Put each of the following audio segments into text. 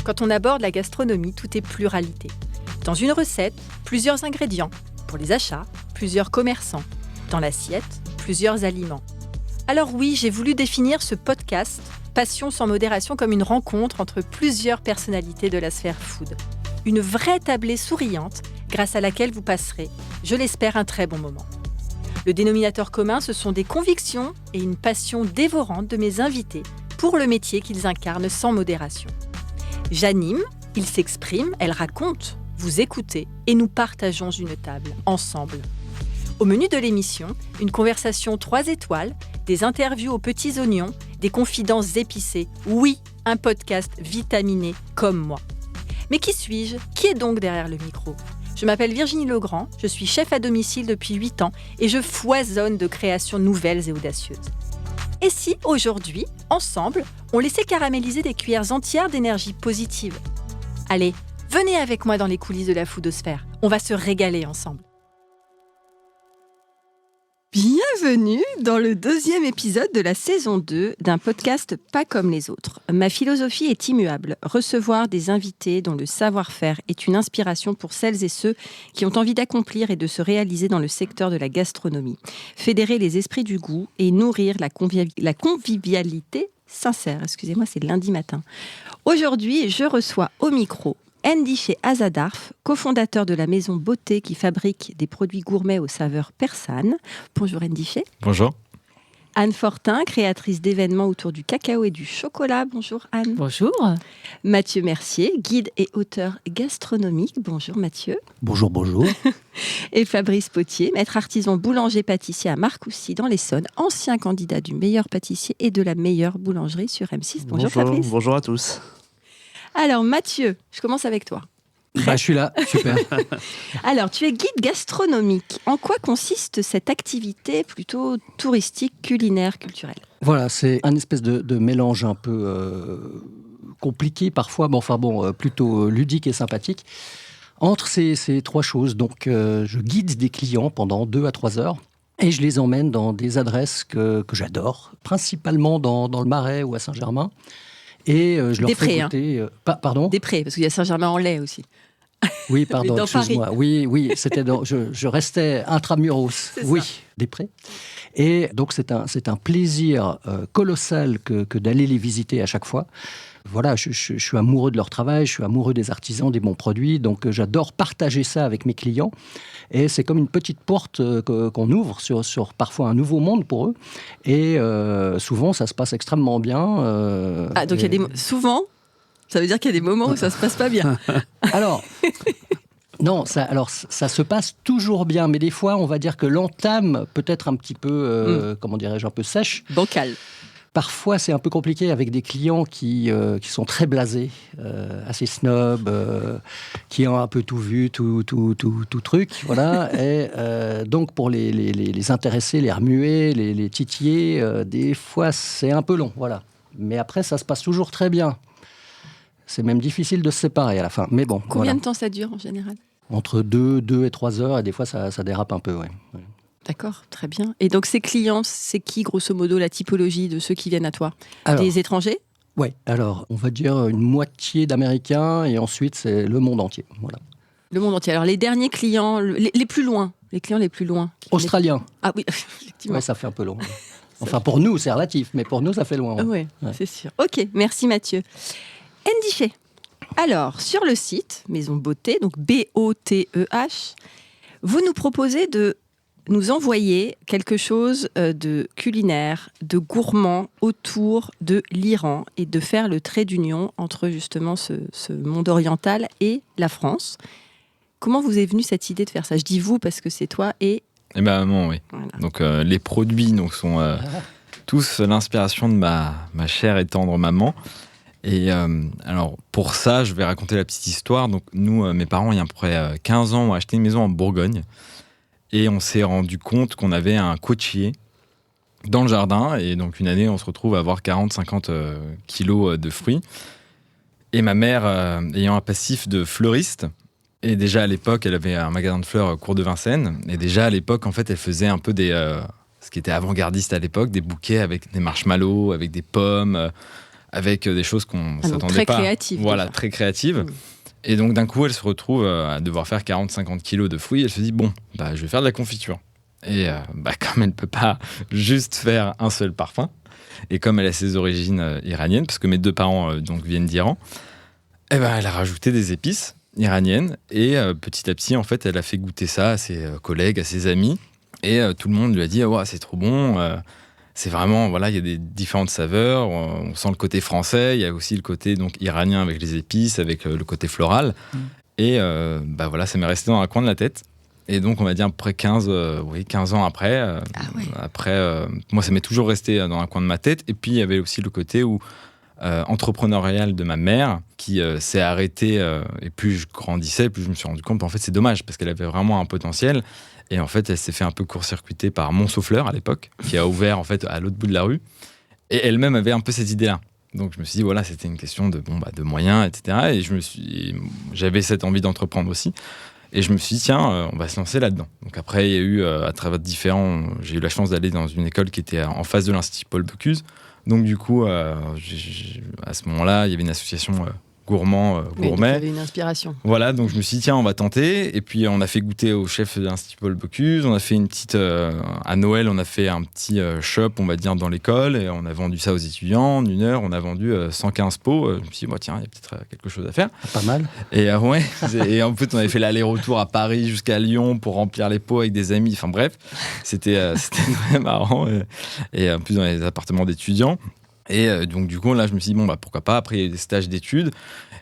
Quand on aborde la gastronomie, tout est pluralité. Dans une recette, plusieurs ingrédients. Pour les achats, plusieurs commerçants. Dans l'assiette, plusieurs aliments. Alors oui, j'ai voulu définir ce podcast Passion sans modération comme une rencontre entre plusieurs personnalités de la sphère food. Une vraie tablée souriante grâce à laquelle vous passerez, je l'espère, un très bon moment. Le dénominateur commun, ce sont des convictions et une passion dévorante de mes invités pour le métier qu'ils incarnent sans modération. J'anime, ils s'expriment, elles racontent, vous écoutez et nous partageons une table, ensemble. Au menu de l'émission, une conversation 3 étoiles, des interviews aux petits oignons, des confidences épicées. Oui, un podcast vitaminé comme moi. Mais qui suis-je ? Qui est donc derrière le micro ? Je m'appelle Virginie Legrand, je suis chef à domicile depuis 8 ans et je foisonne de créations nouvelles et audacieuses. Et si, aujourd'hui, ensemble, on laissait caraméliser des cuillères entières d'énergie positive ? Allez, venez avec moi dans les coulisses de la foodosphère. On va se régaler ensemble. Bienvenue dans le 2e épisode de la saison 2 d'un podcast pas comme les autres. Ma philosophie est immuable, recevoir des invités dont le savoir-faire est une inspiration pour celles et ceux qui ont envie d'accomplir et de se réaliser dans le secteur de la gastronomie. Fédérer les esprits du goût et nourrir la convivialité sincère. Excusez-moi, c'est lundi matin. Aujourd'hui, je reçois au micro Ndiché Azadarf, cofondateur de la maison Beauté qui fabrique des produits gourmets aux saveurs persanes. Bonjour Ndiché. Bonjour. Anne Fortin, créatrice d'événements autour du cacao et du chocolat. Bonjour Anne. Bonjour. Mathieu Mercier, guide et auteur gastronomique. Bonjour Mathieu. Bonjour, bonjour. Et Fabrice Potier, maître artisan boulanger-pâtissier à Marcoussis dans l'Essonne, ancien candidat du meilleur pâtissier et de la meilleure boulangerie sur M6. Bonjour Fabrice. Bonjour à tous. Alors Mathieu, je commence avec toi. Je suis là, super. Alors, tu es guide gastronomique. En quoi consiste cette activité plutôt touristique, culinaire, culturelle ? Voilà, c'est un espèce de mélange un peu compliqué parfois, plutôt ludique et sympathique, entre ces 3 choses. Donc, je guide des clients pendant 2 à 3 heures. Et je les emmène dans des adresses que j'adore, principalement dans le Marais ou à Saint-Germain. Et je leur fais goûter... Pardon ? Des Prés, parce qu'il y a Saint-Germain-en-Laye aussi. Oui, pardon, dans excuse-moi. Paris. Oui, c'était je restais intramuros. Oui, des Prés. Et donc, c'est un plaisir colossal que d'aller les visiter à chaque fois. Voilà, je suis amoureux de leur travail, je suis amoureux des artisans, des bons produits. Donc, j'adore partager ça avec mes clients. Et c'est comme une petite porte qu'on ouvre sur parfois un nouveau monde pour eux. Et souvent, ça se passe extrêmement bien. Donc, souvent, ça veut dire qu'il y a des moments où ça se passe pas bien. Alors... Non, ça se passe toujours bien, mais des fois, on va dire que l'entame peut être un petit peu, un peu sèche. Bancal. Parfois, c'est un peu compliqué avec des clients qui sont très blasés, assez snobs, qui ont un peu tout vu, tout truc, voilà. Et donc, pour les intéresser, les remuer, les titiller, des fois, c'est un peu long, voilà. Mais après, ça se passe toujours très bien. C'est même difficile de se séparer à la fin, mais bon. Combien de temps ça dure en général ? Entre 2 et 3 heures, et des fois, ça dérape un peu, ouais. D'accord, très bien. Et donc, ces clients, c'est qui, grosso modo, la typologie de ceux qui viennent à toi ? Alors, des étrangers ? Oui, alors, on va dire une moitié d'Américains, et ensuite, c'est le monde entier, voilà. Le monde entier. Alors, les derniers clients, les plus loin, les clients les plus loin. Australiens. Ah oui, effectivement. Ouais, ça fait un peu long. Enfin, pour nous, c'est relatif, mais pour nous, ça fait loin. Oui, c'est sûr. Ok, merci Mathieu. Ndiché. Alors, sur le site Maison Beauté, donc B-O-T-E-H, vous nous proposez de nous envoyer quelque chose de culinaire, de gourmand autour de l'Iran et de faire le trait d'union entre justement ce monde oriental et la France. Comment vous est venue cette idée de faire ça ? Je dis vous parce que c'est toi et... Et ma maman, oui. Voilà. Donc les produits sont tous l'inspiration de ma chère et tendre maman. Et alors, pour ça, je vais raconter la petite histoire. Donc, nous, mes parents, il y a à peu près 15 ans, ont acheté une maison en Bourgogne. Et on s'est rendu compte qu'on avait un cochier dans le jardin. Et donc, une année, on se retrouve à avoir 40-50 kilos de fruits. Et ma mère, ayant un passif de fleuriste, et déjà à l'époque, elle avait un magasin de fleurs cours de Vincennes. Et déjà à l'époque, en fait, elle faisait un peu ce qui était avant-gardiste à l'époque, des bouquets avec des marshmallows, avec des pommes... avec des choses qu'on ne s'attendait très pas. Créative, voilà, déjà. très créative. Et donc d'un coup, elle se retrouve à devoir faire 40-50 kilos de fruits. Elle se dit, bon, je vais faire de la confiture. Et comme elle ne peut pas juste faire un seul parfum, et comme elle a ses origines iraniennes, parce que mes 2 parents donc viennent d'Iran, elle a rajouté des épices iraniennes. Et petit à petit, en fait, elle a fait goûter ça à ses collègues, à ses amis. Et tout le monde lui a dit, oh, c'est trop bon. C'est vraiment, voilà, il y a des différentes saveurs. On sent le côté français. Il y a aussi le côté donc iranien avec les épices, avec le côté floral. Et voilà, ça m'est resté dans un coin de la tête. Et donc, on va dire à peu près 15 ans après. Moi, ça m'est toujours resté dans un coin de ma tête. Et puis, il y avait aussi le côté entrepreneurial de ma mère qui s'est arrêtée. Et plus je grandissais, plus je me suis rendu compte, en fait, c'est dommage parce qu'elle avait vraiment un potentiel. Et en fait, elle s'est fait un peu court-circuiter par Montsouffleur à l'époque, qui a ouvert en fait à l'autre bout de la rue. Et elle-même avait un peu cette idée-là. Donc, je me suis dit, voilà, c'était une question de moyens, etc. Et j'avais cette envie d'entreprendre aussi. Et je me suis dit, tiens, on va se lancer là-dedans. Donc après, il y a eu, à travers j'ai eu la chance d'aller dans une école qui était en face de l'Institut Paul Bocuse. Donc du coup, à ce moment-là, il y avait une association gourmet. Oui, donc il y avait une inspiration. Voilà, donc je me suis dit, tiens, on va tenter. Et puis, on a fait goûter au chef de l'Institut Paul Bocuse. On a fait une petite... à Noël, on a fait un petit shop, on va dire, dans l'école. Et on a vendu ça aux étudiants. En 1 heure, on a vendu 115 pots. Je me suis dit, tiens, il y a peut-être quelque chose à faire. Pas mal. Et ouais. Et en fait, on avait fait l'aller-retour à Paris jusqu'à Lyon pour remplir les pots avec des amis. Enfin bref, c'était très marrant. Et en plus, dans les appartements d'étudiants. Et donc, du coup, là, je me suis dit, pourquoi pas. Après, il y a eu des stages d'études.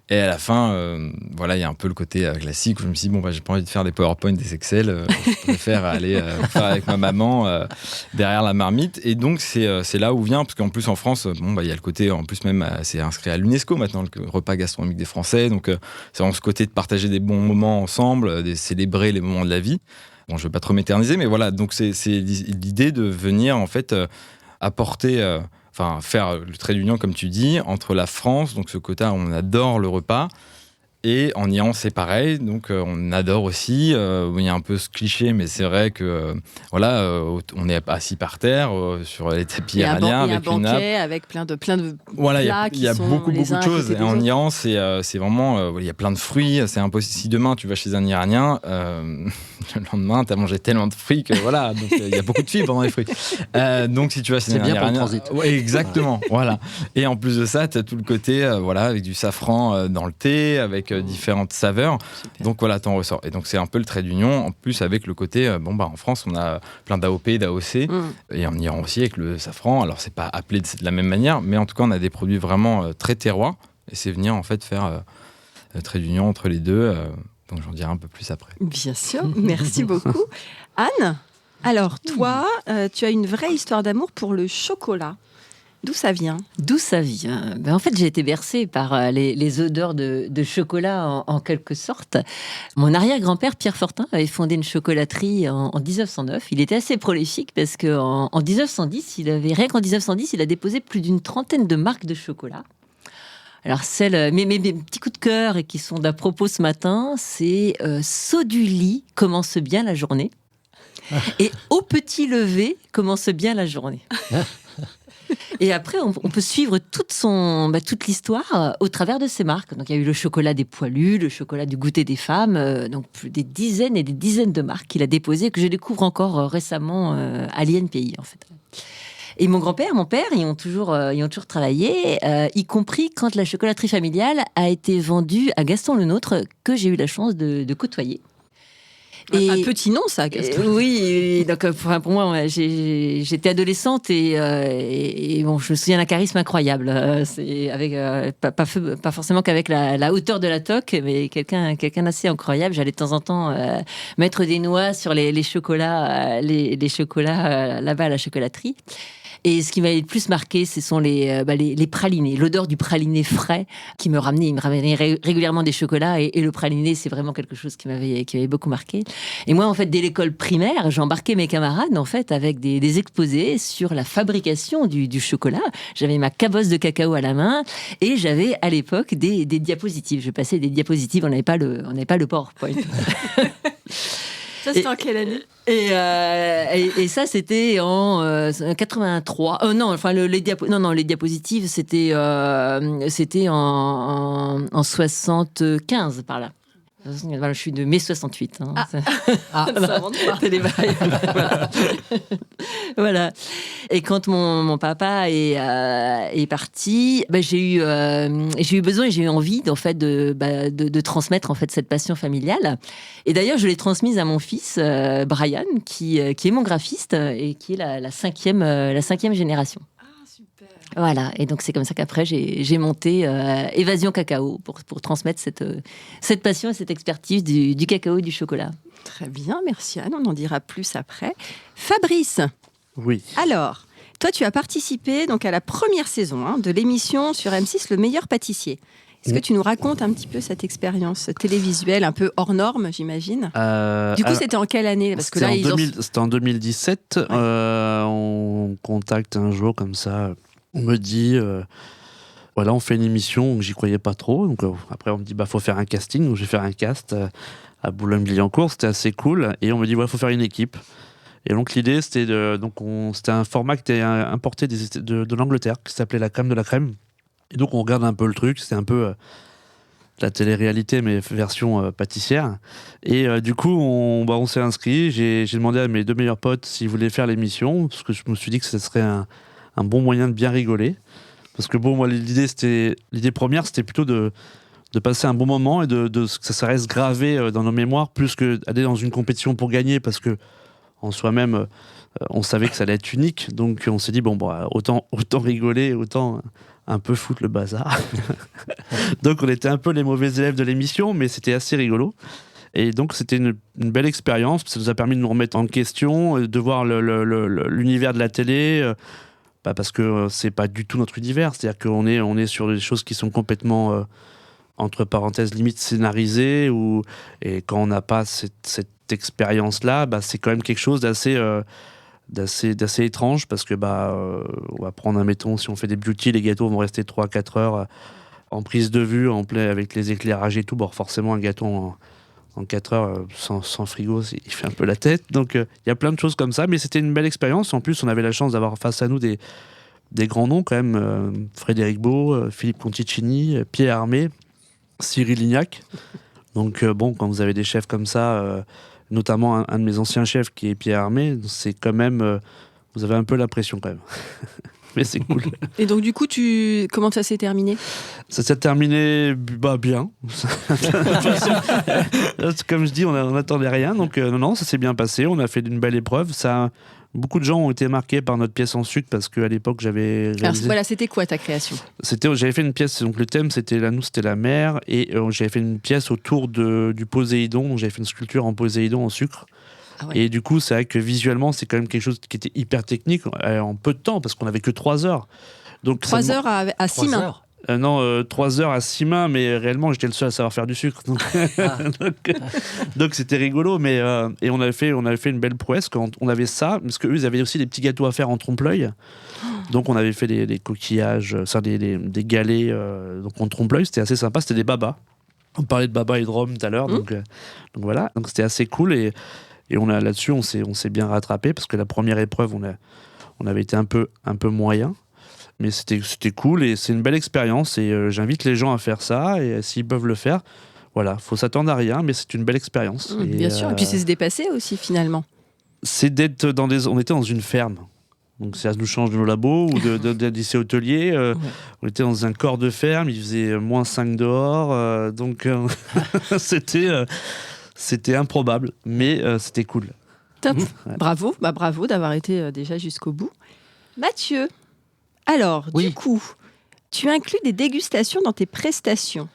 Et à la fin, il y a un peu le côté classique où je me suis dit, j'ai pas envie de faire des PowerPoint, des Excel. Je préfère aller faire avec ma maman derrière la marmite. Et donc, c'est là où vient, parce qu'en plus, en France, il y a le côté, en plus, même, c'est inscrit à l'UNESCO maintenant, le repas gastronomique des Français. Donc, c'est vraiment ce côté de partager des bons moments ensemble, de célébrer les moments de la vie. Bon, je vais pas trop m'éterniser, mais voilà. Donc, c'est l'idée de venir, en fait, apporter... faire le trait d'union, comme tu dis, entre la France, donc ce côté où on adore le repas, et en Iran, c'est pareil. Donc, on adore aussi. Il y a un peu ce cliché, mais c'est vrai que on est assis par terre sur les tapis iraniens avec une nappe. Avec plein de voilà, plats il y a beaucoup de choses. Et en Iran, c'est vraiment, il y a plein de fruits. C'est impossible. Si demain tu vas chez un Iranien, le lendemain, tu as mangé tellement de fruits que voilà. Donc, il y a beaucoup de fibres dans les fruits. Donc, si tu vas chez un Iranien, exactement. Voilà. Et en plus de ça, tu as tout le côté, avec du safran dans le thé, avec différentes saveurs. Super. Donc voilà, t'en ressors. Et donc c'est un peu le trait d'union, en plus avec le côté, en France, on a plein d'AOP, d'AOC, et en Iran aussi avec le safran. Alors c'est pas appelé de la même manière, mais en tout cas, on a des produits vraiment très terroirs, et c'est venir en fait faire le trait d'union entre les deux. Donc j'en dirai un peu plus après. Bien sûr, merci beaucoup. Anne, alors toi, tu as une vraie histoire d'amour pour le chocolat. D'où ça vient ? En fait, j'ai été bercée par les odeurs de chocolat en quelque sorte. Mon arrière-grand-père, Pierre Fortin, avait fondé une chocolaterie en 1909. Il était assez prolifique parce qu'en 1910, rien qu'en 1910, il a déposé plus d'une 30aine de marques de chocolat. Alors, mes petits coups de cœur et qui sont d'à propos ce matin, c'est Saut du lit commence bien la journée et Au petit lever commence bien la journée. Et après, on peut suivre toute l'histoire au travers de ces marques. Donc, il y a eu le chocolat des poilus, le chocolat du goûter des femmes, donc des dizaines et des dizaines de marques qu'il a déposées, que je découvre encore récemment à l'INPI, en fait. Et mon grand-père, mon père, ils ont toujours travaillé, y compris quand la chocolaterie familiale a été vendue à Gaston Lenôtre, que j'ai eu la chance de côtoyer. Et un petit nom, ça, Gaston. Oui, donc pour moi, j'étais adolescente et bon, je me souviens d'un charisme incroyable. C'est avec pas forcément qu'avec la hauteur de la toque, mais quelqu'un d'assez incroyable. J'allais de temps en temps mettre des noix sur les chocolats, les chocolats là-bas à la chocolaterie. Et ce qui m'avait le plus marqué, ce sont les pralinés, l'odeur du praliné frais qui me ramenait régulièrement des chocolats. Et le praliné, c'est vraiment quelque chose qui m'avait beaucoup marqué. Et moi, en fait, dès l'école primaire, j'embarquais mes camarades, en fait, avec des exposés sur la fabrication du chocolat. J'avais ma cabosse de cacao à la main et j'avais, à l'époque, des diapositives. Je passais des diapositives, on n'avait pas le PowerPoint. Ça, c'était en quelle année ? Et ça, c'était en 83. Les diapositives, c'était en 75 par là. Voilà, je suis de mai 68. Hein. Ça remonte pas. C'est les bails. Voilà. Voilà. Et quand mon papa est parti, j'ai eu besoin et j'ai eu envie en fait de transmettre en fait cette passion familiale. Et d'ailleurs, je l'ai transmise à mon fils Brian, qui est mon graphiste et qui est la cinquième génération. Voilà, et donc c'est comme ça qu'après j'ai monté Évasion Cacao pour transmettre cette passion et cette expertise du cacao et du chocolat. Très bien, merci Anne, on en dira plus après. Fabrice. Oui. Alors, toi tu as participé donc à la première saison de l'émission sur M6 Le Meilleur Pâtissier. Est-ce que tu nous racontes un petit peu cette expérience télévisuelle un peu hors norme, j'imagine ? Du coup, c'était en quelle année ? Parce que là, c'était en 2017. Ouais. On contacte un jour comme ça. On me dit, voilà, on fait une émission où j'y croyais pas trop. Donc après, on me dit, faut faire un casting. Donc je vais faire un cast à Boulogne-Billancourt. C'était assez cool. Et on me dit, faut faire une équipe. Et donc l'idée, c'était c'était un format qui était importé de l'Angleterre, qui s'appelait La Crème de la Crème. Et donc on regarde un peu le truc. C'était un peu la télé-réalité, mais version pâtissière. Et du coup, on s'est inscrit. J'ai demandé à mes 2 meilleurs potes s'ils voulaient faire l'émission, parce que je me suis dit que ce serait un bon moyen de bien rigoler. Parce que moi, l'idée première, c'était plutôt de passer un bon moment et que ça reste gravé dans nos mémoires, plus que d'aller dans une compétition pour gagner, parce que en soi-même, on savait que ça allait être unique. Donc on s'est dit, autant rigoler, autant un peu foutre le bazar. Donc on était un peu les mauvais élèves de l'émission, mais c'était assez rigolo. Et donc c'était une belle expérience. Ça nous a permis de nous remettre en question, de voir l'univers de la télé, parce que c'est pas du tout notre univers. C'est-à-dire qu'on est sur des choses qui sont complètement, entre parenthèses, limite scénarisées, et quand on n'a pas cette expérience-là, c'est quand même quelque chose d'assez étrange, parce que on va prendre, admettons, si on fait des beauty, les gâteaux vont rester 3-4 heures en prise de vue, en plein avec les éclairages et tout. Forcément, un gâteau en 4 heures sans frigo, il fait un peu la tête. Donc il y a plein de choses comme ça, mais c'était une belle expérience. En plus, on avait la chance d'avoir face à nous des grands noms quand même, Frédéric Beau, Philippe Conticini, Pierre Hermé, Cyril Lignac. Donc quand vous avez des chefs comme ça, notamment un de mes anciens chefs qui est Pierre Hermé, c'est quand même, vous avez un peu la pression quand même. Mais c'est cool. Et donc du coup, comment ça s'est terminé ? Ça s'est terminé bien. Comme je dis, on n'attendait rien. Donc non, ça s'est bien passé. On a fait une belle épreuve. Beaucoup de gens ont été marqués par notre pièce en sucre, parce qu'à l'époque, j'avais réalisé... Alors voilà, c'était quoi ta création ? J'avais fait une pièce, donc le thème, c'était la mer, et j'avais fait une pièce autour du Poséidon. J'avais fait une sculpture en Poséidon en sucre. Ah ouais. Et du coup, c'est vrai que visuellement, c'est quand même quelque chose qui était hyper technique en peu de temps, parce qu'on n'avait que 3 heures. Donc, 3 heures à 6 mains. Non, 3 heures à 6 mains, mais réellement, j'étais le seul à savoir faire du sucre. Donc c'était rigolo, mais et on avait fait une belle prouesse quand on avait ça, parce qu'eux, ils avaient aussi des petits gâteaux à faire en trompe-l'œil. Donc on avait fait des coquillages, des galets donc en trompe-l'œil. C'était assez sympa, c'était des babas. On parlait de baba et de rhum tout à l'heure, donc voilà. Donc c'était assez cool, et là-dessus, on s'est bien rattrapé, parce que la première épreuve, on avait été un peu moyen. Mais c'était cool, et c'est une belle expérience, et j'invite les gens à faire ça, et s'ils peuvent le faire, voilà, faut s'attendre à rien, mais c'est une belle expérience. Bien sûr, et puis c'est se dépasser aussi finalement. C'est d'être on était dans une ferme, donc ça nous change de nos labos ou d'un lycée hôtelier. Ouais. On était dans un corps de ferme, il faisait -5 dehors, donc c'était improbable, mais c'était cool. Top, ouais. Bravo d'avoir été déjà jusqu'au bout. Mathieu. Alors, Du coup, tu inclus des dégustations dans tes prestations.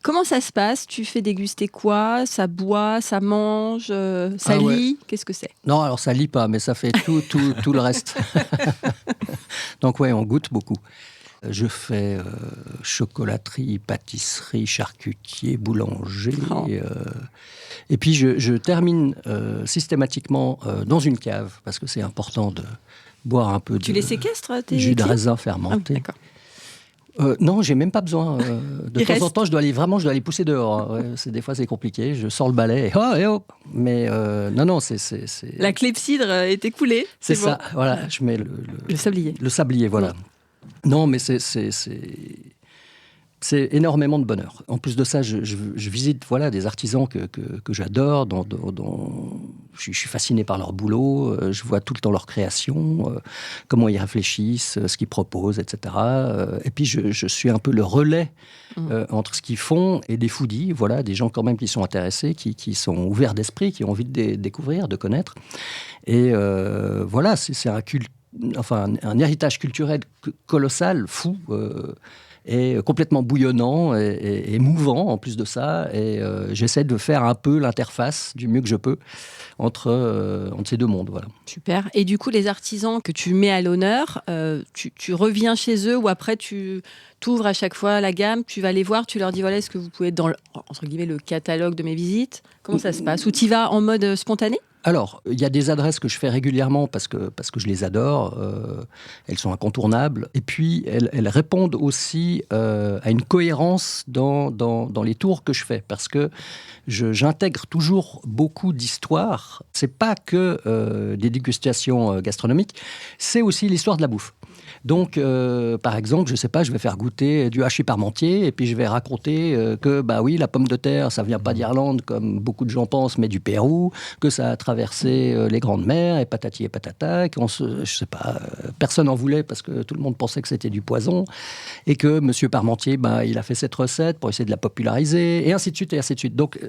Comment ça se passe ? Tu fais déguster quoi ? Ça boit, ça mange, ça lit ? Ouais. Qu'est-ce que c'est ? Non, alors ça lit pas, mais ça fait tout le reste. Donc on goûte beaucoup. Je fais chocolaterie, pâtisserie, charcutier, boulanger. Et puis je termine systématiquement dans une cave, parce que c'est important de boire un peu Tu les séquestres, tes jus de raisin fermenté. Ah, d'accord. Non, j'ai même pas besoin. De Il temps en reste. temps, je dois les pousser dehors. Ouais, des fois, c'est compliqué. Je sors le balai et oh. Mais non, c'est La clepsydre est écoulée. c'est bon. ça. Voilà, je mets Le sablier. le sablier, voilà. Non, mais c'est énormément de bonheur. En plus de ça, je visite des artisans que j'adore. Je suis fasciné par leur boulot. Je vois tout le temps leur création, comment ils réfléchissent, ce qu'ils proposent, etc. Et puis, je suis un peu le relais entre ce qu'ils font et des foodies. Voilà, des gens quand même qui sont intéressés, qui sont ouverts d'esprit, qui ont envie de découvrir, de connaître. Et voilà, c'est un héritage culturel colossal, fou, et complètement bouillonnant et mouvant en plus de ça. Et j'essaie de faire un peu l'interface du mieux que je peux entre ces deux mondes. Voilà. Super. Et du coup, les artisans que tu mets à l'honneur, tu reviens chez eux ou après tu t'ouvres à chaque fois la gamme, tu vas les voir, tu leur dis voilà, est-ce que vous pouvez être dans entre guillemets le catalogue de mes visites? Comment ça se passe? Ou tu y vas en mode spontané? Alors, il y a des adresses que je fais régulièrement parce que je les adore. Elles sont incontournables. Et puis, elles répondent aussi à une cohérence dans les tours que je fais. Parce que j'intègre toujours beaucoup d'histoires. C'est pas que des dégustations gastronomiques, c'est aussi l'histoire de la bouffe. Donc, par exemple, je sais pas, je vais faire goûter du hachis parmentier et puis je vais raconter que, bah oui, la pomme de terre, ça vient pas d'Irlande comme beaucoup de gens pensent, mais du Pérou, que ça a traversé les grandes mers et patati et patata, je sais pas, personne en voulait parce que tout le monde pensait que c'était du poison et que Monsieur Parmentier, il a fait cette recette pour essayer de la populariser et ainsi de suite et ainsi de suite. Donc,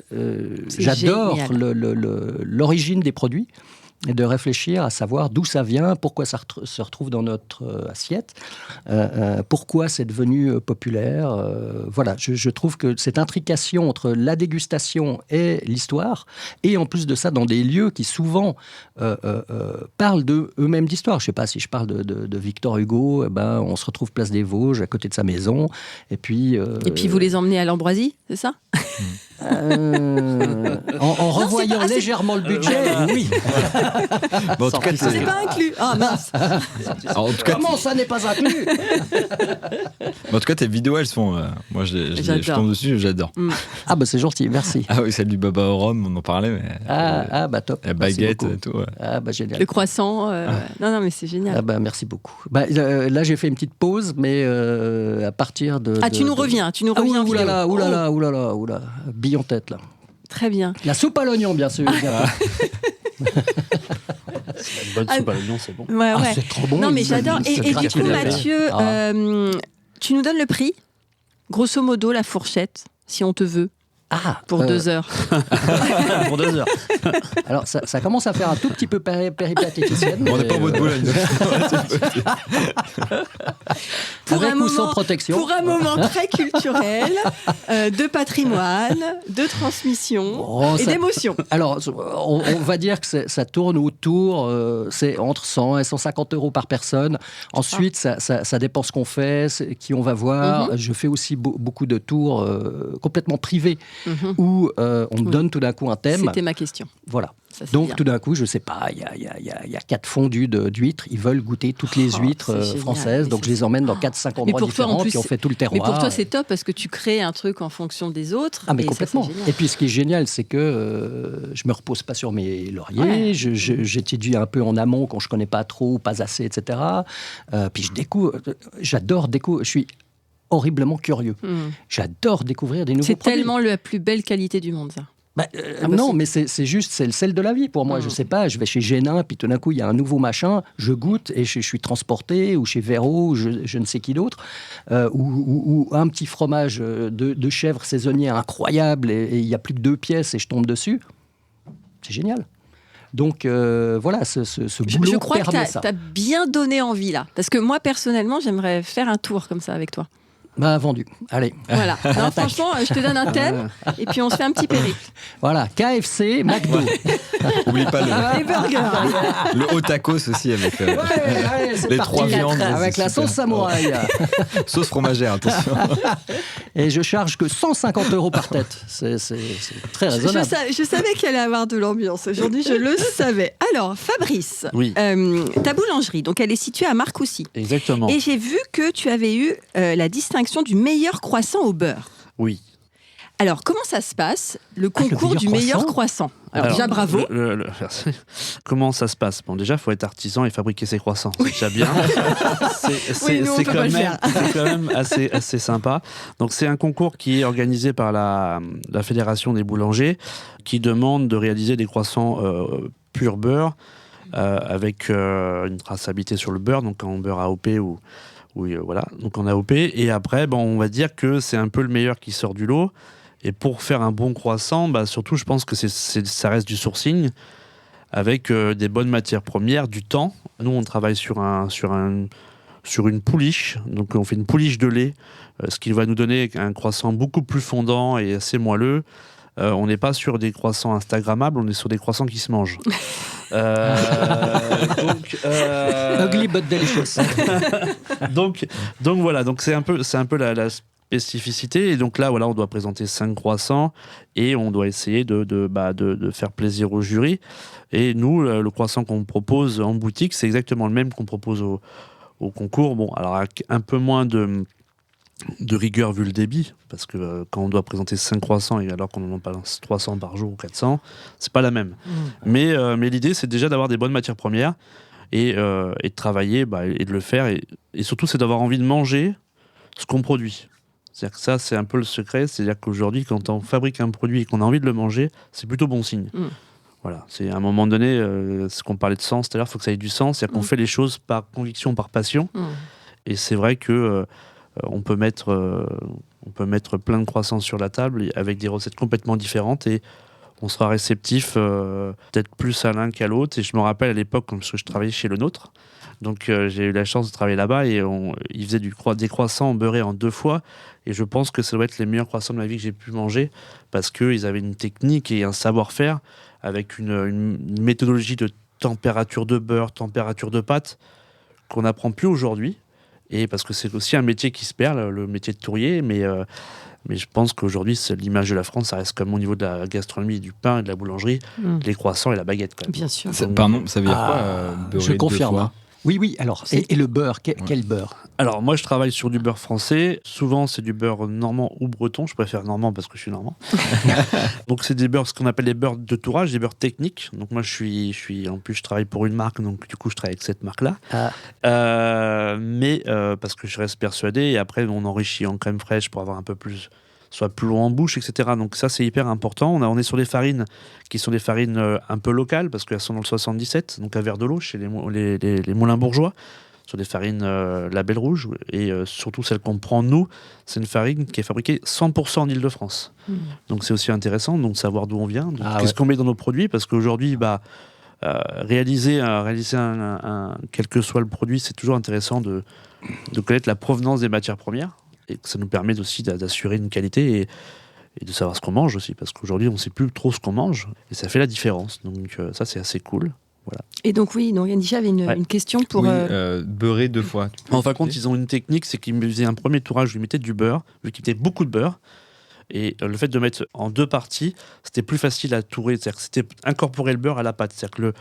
j'adore l'origine des produits. Et de réfléchir à savoir d'où ça vient, pourquoi ça se retrouve dans notre assiette, pourquoi c'est devenu populaire. Voilà, je trouve que cette intrication entre la dégustation et l'histoire, et en plus de ça, dans des lieux qui souvent parlent d'eux-mêmes d'histoire. Je ne sais pas si je parle de Victor Hugo, on se retrouve place des Vosges, à côté de sa maison, et puis vous les emmenez à l'Ambroisie, c'est ça? En revoyant légèrement le budget, oui. Bon, en tout cas, C'est pas inclus. Ah mince. en tout cas, Comment ça n'est pas inclus? en tout cas, tes vidéos, elles sont. Moi, je tombe dessus, j'adore. Ah c'est gentil, merci. Ah oui, celle du baba au rhum, on en parlait, mais. Top. La Merci baguette beaucoup. et tout. Ouais. Génial. Le croissant. Non, mais c'est génial. Merci beaucoup. Là, j'ai fait une petite pause, mais à partir de... Tu nous reviens. Tu nous Ah reviens. oulala. Bille en tête, là. Très bien. La soupe à l'oignon, bien sûr. Une bonne soupe à l'oignon, c'est bon. Ouais. C'est trop bon. Non, mais j'adore. Et du gratuit coup, de la Mathieu, faire. tu nous donnes le prix, grosso modo, la fourchette, si on te veut, pour 2 heures. Pour 2 heures. Alors, ça commence à faire un tout petit peu péripatéticienne. On n'est pas au bout de Boulogne. Avec ou sans protection. Pour un moment très culturel, de patrimoine, de transmission et d'émotion. Alors, on va dire que ça tourne autour, c'est entre 100 et 150 euros par personne. Ensuite, ça dépend ce qu'on fait, qui on va voir. Je fais aussi beaucoup de tours complètement privés où on me donne tout d'un coup un thème. C'était ma question. Voilà. Ça, c'est Donc, bien. tout d'un coup, je sais pas, il y a 4 fondus d'huîtres. Ils veulent goûter toutes les huîtres c'est génial. françaises. Mais Donc, je les emmène dans 4-5 endroits pour toi, en différents, plus, puis on fait tout le terroir. Mais pour toi, c'est top parce que tu crées un truc en fonction des autres. Ah, mais et ça, complètement. c'est génial. Et puis, ce qui est génial, c'est que je me repose pas sur mes lauriers. Ouais. J'étudie un peu en amont quand je connais pas trop, pas assez, etc. Puis je découvre. J'adore découvrir. Je suis horriblement curieux. J'adore découvrir des nouveaux C'est produits. tellement la plus belle qualité du monde, ça. Non, mais c'est juste, c'est le sel de la vie pour moi. Je sais pas, je vais chez Génin, puis tout d'un coup, il y a un nouveau machin, je goûte et je suis transporté, ou chez Véro, ou je ne sais qui d'autre, ou un petit fromage de chèvre saisonnier incroyable, et il n'y a plus que 2 pièces et je tombe dessus. C'est génial. Donc voilà, ce boulot Je crois que permet tu ça. as bien donné envie, là. Parce que moi, personnellement, j'aimerais faire un tour comme ça avec toi. Vendu. Allez. Voilà. Non, franchement, je te donne un thème et puis on se fait un petit périple. Voilà, KFC, McDo. Oublie pas Les burgers. le haut tacos aussi avec c'est les parti. 3 viandes. Avec c'est la super. sauce samouraï. Sauce fromagère, attention. Et je charge que 150 € par tête. C'est très raisonnable. Je savais qu'il allait avoir de l'ambiance. Aujourd'hui, je le savais. Alors, Fabrice, Oui, ta boulangerie, donc elle est située à Marcoussis. exactement. Et j'ai vu que tu avais eu la distinction du meilleur croissant au beurre. Oui. Alors, comment ça se passe, le concours meilleur du meilleur croissant croissant? Alors, déjà, bravo. Merci. Comment ça se passe? Bon, déjà, il faut être artisan et fabriquer ses croissants. C'est déjà bien. Oui, nous, on peut pas le faire. C'est quand même assez sympa. Donc, c'est un concours qui est organisé par la Fédération des boulangers qui demande de réaliser des croissants pur beurre avec une traçabilité sur le beurre, donc en beurre AOP ou voilà, donc en AOP. Et après, on va dire que c'est un peu le meilleur qui sort du lot. Et pour faire un bon croissant, surtout, je pense que ça reste du sourcing avec des bonnes matières premières, du temps. Nous, on travaille sur une pouliche. Donc, on fait une pouliche de lait, ce qui va nous donner un croissant beaucoup plus fondant et assez moelleux. On n'est pas sur des croissants instagrammables, on est sur des croissants qui se mangent. Ugly but delicious. donc voilà, donc c'est un peu la spécificité. Et donc là, voilà, on doit présenter 5 croissants et on doit essayer de faire plaisir au jury. Et nous, le croissant qu'on propose en boutique, c'est exactement le même qu'on propose au concours. Bon, alors avec un peu moins de rigueur vu le débit, parce que quand on doit présenter 5 croissants et alors qu'on en balance 300 par jour ou 400, c'est pas la même. Mais l'idée, c'est déjà d'avoir des bonnes matières premières et de travailler et de le faire. Et surtout, c'est d'avoir envie de manger ce qu'on produit. C'est-à-dire que ça, c'est un peu le secret. C'est-à-dire qu'aujourd'hui, quand on fabrique un produit et qu'on a envie de le manger, c'est plutôt bon signe. Voilà, c'est à un moment donné, ce qu'on parlait de sens tout à l'heure, il faut que ça ait du sens. C'est-à-dire qu'on fait les choses par conviction, par passion. Et c'est vrai que on peut mettre plein de croissants sur la table avec des recettes complètement différentes et on sera réceptif peut-être plus à l'un qu'à l'autre. Et je me rappelle à l'époque, parce que je travaillais chez Le Nôtre, donc j'ai eu la chance de travailler là-bas et ils faisaient des croissants beurrés en 2 fois. Et je pense que ça doit être les meilleurs croissants de ma vie que j'ai pu manger parce qu'ils avaient une technique et un savoir-faire avec une méthodologie de température de beurre, température de pâte qu'on n'apprend plus aujourd'hui. Et parce que c'est aussi un métier qui se perd, le métier de tourier, mais je pense qu'aujourd'hui, l'image de la France, ça reste comme au niveau de la gastronomie, du pain et de la boulangerie, les croissants et la baguette. Quand même. Bien sûr. Pardon, ça veut dire quoi beurrer Je 2 confirme. fois? Oui, alors, et le beurre, quel beurre? Alors, moi, je travaille sur du beurre français. Souvent, c'est du beurre normand ou breton. Je préfère normand parce que je suis normand. Donc, c'est des beurres, ce qu'on appelle les beurres de tourage, des beurres techniques. Donc, moi, en plus, je travaille pour une marque. Donc, du coup, je travaille avec cette marque-là. Mais parce que je reste persuadé. Et après, on enrichit en crème fraîche pour avoir un peu plus, soit plus long en bouche, etc. Donc, ça, c'est hyper important. On est sur des farines qui sont des farines un peu locales parce qu'elles sont dans le 77, donc à Verdelot, chez les moulins bourgeois. Sur des farines Label Rouge et surtout celle qu'on prend nous, c'est une farine qui est fabriquée 100% en Ile-de-France. Donc c'est aussi intéressant de savoir d'où on vient, qu'est-ce qu'on met dans nos produits, parce qu'aujourd'hui, réaliser quel que soit le produit, c'est toujours intéressant de connaître la provenance des matières premières et que ça nous permet aussi d'assurer une qualité et de savoir ce qu'on mange aussi, parce qu'aujourd'hui on ne sait plus trop ce qu'on mange et ça fait la différence. Donc ça c'est assez cool. Voilà. Et donc Yanisha avait une question pour... Oui, beurrer 2 fois. En fin de compte, ils ont une technique, c'est qu'ils me faisaient un premier tourage, je lui mettais du beurre, vu qu'ils mettaient beaucoup de beurre. Et le fait de mettre en 2 parties, c'était plus facile à tourer. C'est-à-dire que c'était incorporer le beurre à la pâte. C'est-à-dire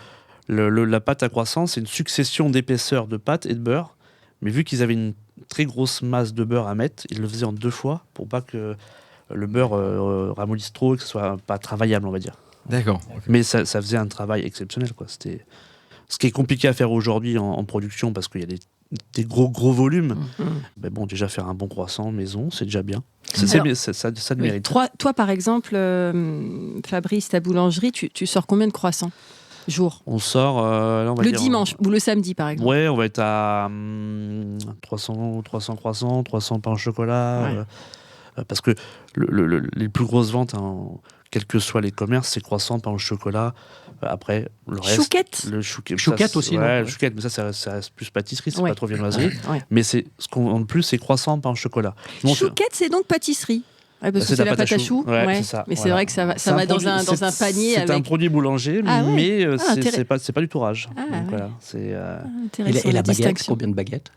que la pâte à croissant, c'est une succession d'épaisseurs de pâte et de beurre. Mais vu qu'ils avaient une très grosse masse de beurre à mettre, ils le faisaient en 2 fois pour pas que le beurre ramollisse trop et que ce soit pas travaillable, on va dire. D'accord. Mais ça faisait un travail exceptionnel, quoi. C'était ce qui est compliqué à faire aujourd'hui en production parce qu'il y a des gros volumes. Mais bon, déjà faire un bon croissant maison, c'est déjà bien. Ça le mérite. Toi, par exemple, Fabrice, ta boulangerie, tu sors combien de croissants jour? On sort là, on va le dire, dimanche ou le samedi, par exemple. Ouais, on va être à 300 croissants, 300 pains au chocolat. Ouais. Parce que les plus grosses ventes quels que soient les commerces, c'est croissant, pain au chocolat. Après, le reste. Chouquette. Le Chouquette aussi, non? Ouais, le chouquette, mais ça reste plus pâtisserie, c'est Ouais. pas trop viennoiserie. Ouais. Mais ce qu'on vend le plus, c'est croissant, pain au chocolat. Bon, Chouquette, c'est donc pâtisserie. Ouais, parce que C'est c'est de la pâte à choux. Ouais, Ouais. c'est ça, Mais c'est voilà. vrai que ça C'est va dans produit- un panier c'est avec. un produit boulanger, Ah ouais. mais Ah, c'est pas du tout rage. Ah, Donc, ouais. voilà, c'est Intéressant, Et la baguette, distinction. combien de baguettes?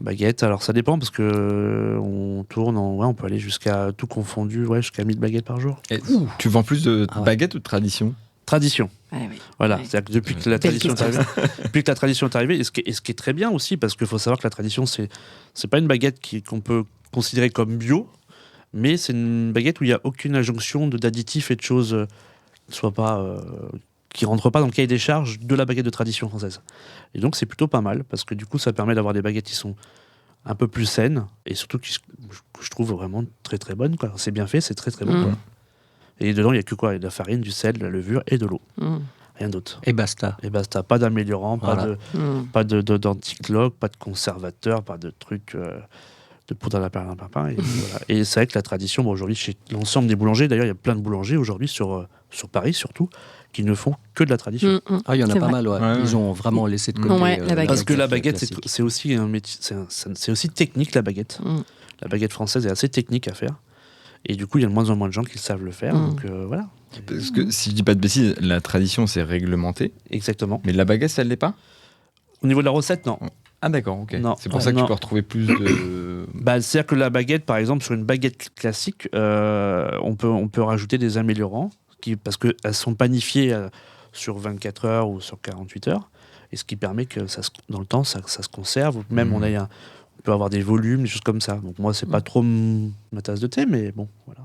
baguette. Alors ça dépend parce que on tourne, on peut aller jusqu'à tout confondu, jusqu'à 1000 baguettes par jour. Et tu vends plus de Ah ouais. baguettes ou de tradition? Tradition. Ouais, ouais. Voilà, Ouais. c'est-à-dire que depuis que la Belle tradition est arrivée, et ce qui est très bien aussi, parce qu'il faut savoir que la tradition, c'est pas une baguette qu'on peut considérer comme bio, mais c'est une baguette où il n'y a aucune injonction d'additifs et de choses qui rentrent pas dans le cahier des charges de la baguette de tradition française. Et donc c'est plutôt pas mal, parce que du coup ça permet d'avoir des baguettes qui sont un peu plus saines, et surtout que je trouve vraiment très très bonnes, quoi. C'est bien fait, c'est très très bon. Mm. Quoi. Et dedans il y a que quoi? Il y a de la farine, du sel, de la levure et de l'eau. Mm. Rien d'autre. Et basta. Et basta, pas d'améliorant, Voilà. pas d'anticloque, pas de conservateur, pas de trucs de poudre à la perlimpinpin. Et, voilà. Et c'est vrai que la tradition, aujourd'hui, chez l'ensemble des boulangers, d'ailleurs, il y a plein de boulangers aujourd'hui sur Paris surtout, qui ne font que de la tradition. Ah, il y en a C'est pas vrai. mal, ouais. Ouais, Ils ont vraiment laissé de côté. Ouais, la baguette. Parce que la baguette, classique. c'est aussi un métier, c'est aussi technique, la baguette. Mm. La baguette française est assez technique à faire. Et du coup, il y a de moins en moins de gens qui savent le faire. Mm. Donc voilà, Parce que si je dis pas de bêtises, la tradition c'est réglementé, exactement. mais la baguette ça l'est pas? Au niveau de la recette, non. Ah d'accord, ok. Non. C'est pour ça que Non. tu peux retrouver plus de... C'est-à-dire que la baguette, par exemple, sur une baguette classique, on peut rajouter des améliorants parce qu'elles sont panifiées sur 24 heures ou sur 48 heures, et ce qui permet que dans le temps, ça se conserve. Ou même on peut avoir des volumes, des choses comme ça. Donc moi, c'est pas trop ma tasse de thé, mais bon, voilà.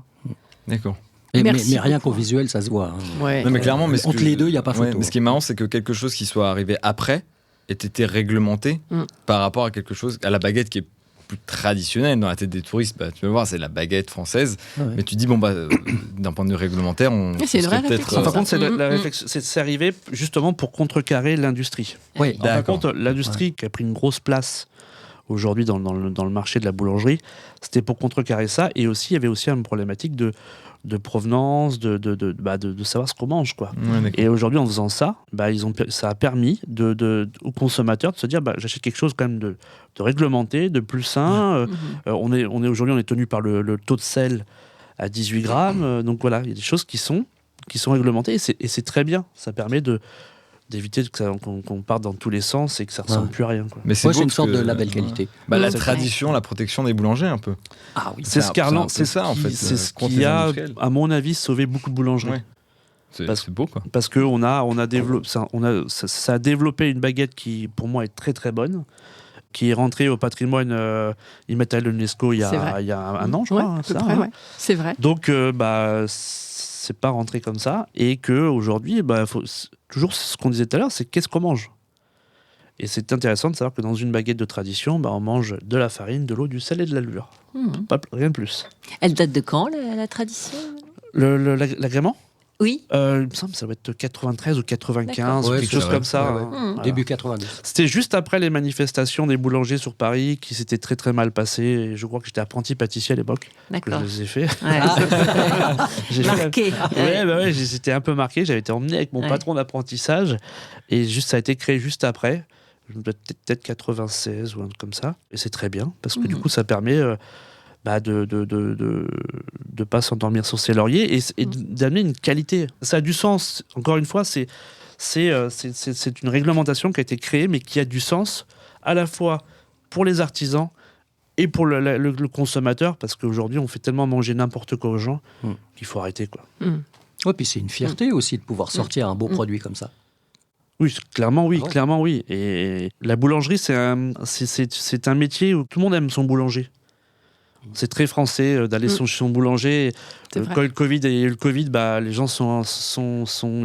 D'accord. Mais Merci rien beaucoup. qu'au visuel, ça se voit. Hein. Ouais. Non mais clairement, mais Entre les deux, il n'y a pas ouais, photo. mais ce qui est marrant, c'est que quelque chose qui soit arrivé après ait été réglementé Mm. par rapport à quelque chose, à la baguette qui est plus traditionnelle dans la tête des touristes. Bah, tu vas voir, c'est la baguette française. Ouais. Mais tu dis, d'un point de vue réglementaire, on C'est une serait vraie peut-être... réflexion, Par ça. contre, Mm, mm. réflexion, c'est arrivé justement pour contrecarrer l'industrie. Oui, Par D'accord. contre, l'industrie qui a pris une grosse place aujourd'hui dans le marché de la boulangerie, c'était pour contrecarrer ça. Et aussi, il y avait aussi une problématique de provenance, de savoir ce qu'on mange, quoi. Ouais, d'accord. Et aujourd'hui, en faisant ça, ça a permis aux consommateurs de se dire, j'achète quelque chose quand même de réglementé, de plus sain. Mhm. Aujourd'hui, on est tenu par le taux de sel à 18 grammes. Donc voilà, il y a des choses qui sont réglementées, et c'est très bien. Ça permet d'éviter qu'on parte dans tous les sens et que ça ressemble Ouais. plus à rien, quoi. Mais Ouais, beau c'est une parce sorte que- de label qualité. Bah, la Ouais, c'est tradition, la protection des boulangers, un peu. Ah oui. C'est c'est ça, en fait, C'est ce contre qui les a, industriels. à mon avis, sauvé beaucoup de boulangeries. Ouais. C'est Parce- c'est beau, quoi. Parce que ça a développé une baguette qui, pour moi, est très très bonne, qui est rentrée au patrimoine immatériel de l'UNESCO il y C'est vrai. a un an, je Ouais, crois. à peu ça, près, hein. ouais. C'est vrai. Donc, c'est pas rentré comme ça, et que aujourd'hui, toujours ce qu'on disait tout à l'heure, c'est qu'est-ce qu'on mange. Et c'est intéressant de savoir que dans une baguette de tradition, on mange de la farine, de l'eau, du sel et de la levure. Mhm. Rien de plus. Elle date de quand, la tradition? L'agrément, Oui. il me semble que ça va être 93 ou 95, ou Ouais, quelque c'est chose vrai. comme ça. Ouais, ouais. hein. Mhm. Voilà. Début 90. C'était juste après les manifestations des boulangers sur Paris qui s'étaient très très mal passées. Et je crois que j'étais apprenti pâtissier à l'époque, que je D'accord. les ai fait. Ouais. J'ai fait- Marqué. Ouais, j'étais un peu marqué. J'avais été emmené avec mon Ouais. patron d'apprentissage, et ça a été créé juste après, peut-être 96 ou un truc comme ça. Et c'est très bien parce que du coup, ça permet de pas s'endormir sur ses lauriers et d'amener une qualité. Ça a du sens. Encore une fois, c'est une réglementation qui a été créée, mais qui a du sens à la fois pour les artisans et pour le consommateur, parce qu'aujourd'hui, on fait tellement manger n'importe quoi aux gens qu'il faut arrêter, quoi. Mhm. Ouais, puis c'est une fierté aussi de pouvoir sortir un beau produit comme ça. Oui, clairement oui, Ah ouais. clairement oui. Et la boulangerie, c'est un métier où tout le monde aime son boulanger. C'est très français d'aller chez son boulanger. C'est vrai. Quand il y a eu le Covid, les gens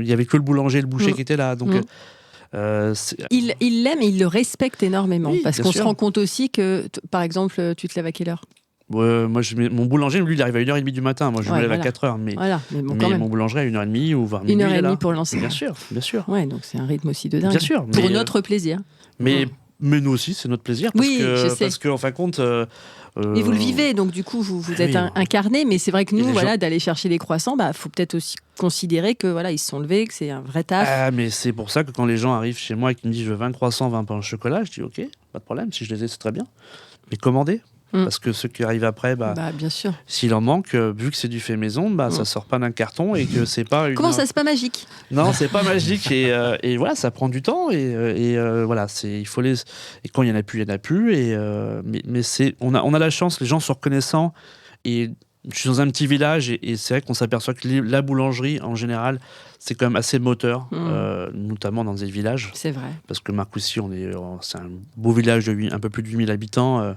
il y avait que le boulanger et le boucher qui étaient là. Donc, Il l'aime et il le respecte énormément. Oui, parce bien qu'on se sûr. rend compte aussi que, par exemple, tu te lèves à quelle heure? moi, mon boulanger, lui, il arrive à 1h30 du matin. Moi, je me Ouais, lève voilà. à 4h. Mais, Voilà, mais bon, quand mais même. mon boulanger à 1h30 ou voire minuit. 1h30 il est là. pour lancer. Bien sûr, bien sûr. Ouais, donc c'est un rythme aussi de dingue. Bien sûr. Pour mais, notre plaisir. Mais Mais nous aussi, c'est notre plaisir. Oui, je sais. Parce qu'en fin de compte... Et vous le vivez, donc du coup, vous êtes incarné. Mais c'est vrai que nous, d'aller chercher les croissants, faut peut-être aussi considérer que ils se sont levés, que c'est un vrai taf. Ah, mais c'est pour ça que quand les gens arrivent chez moi et qu'ils me disent je veux 20 croissants, 20 pains au chocolat, je dis ok, pas de problème, si je les ai, c'est très bien. Mais commandez. Parce que ceux qui arrivent après, bien sûr. S'il en manque, vu que c'est du fait maison, ça sort pas d'un carton et que c'est pas une... Comment ça, c'est pas magique? Non, c'est pas magique et voilà, ça prend du temps et voilà, il faut les... Et quand il y en a plus, il y en a plus mais on a la chance, les gens sont reconnaissants et je suis dans un petit village et c'est vrai qu'on s'aperçoit que la boulangerie, en général, c'est quand même assez moteur, notamment dans des villages. C'est vrai. Parce que Marcoussis, c'est un beau village de un peu plus de 8000 habitants.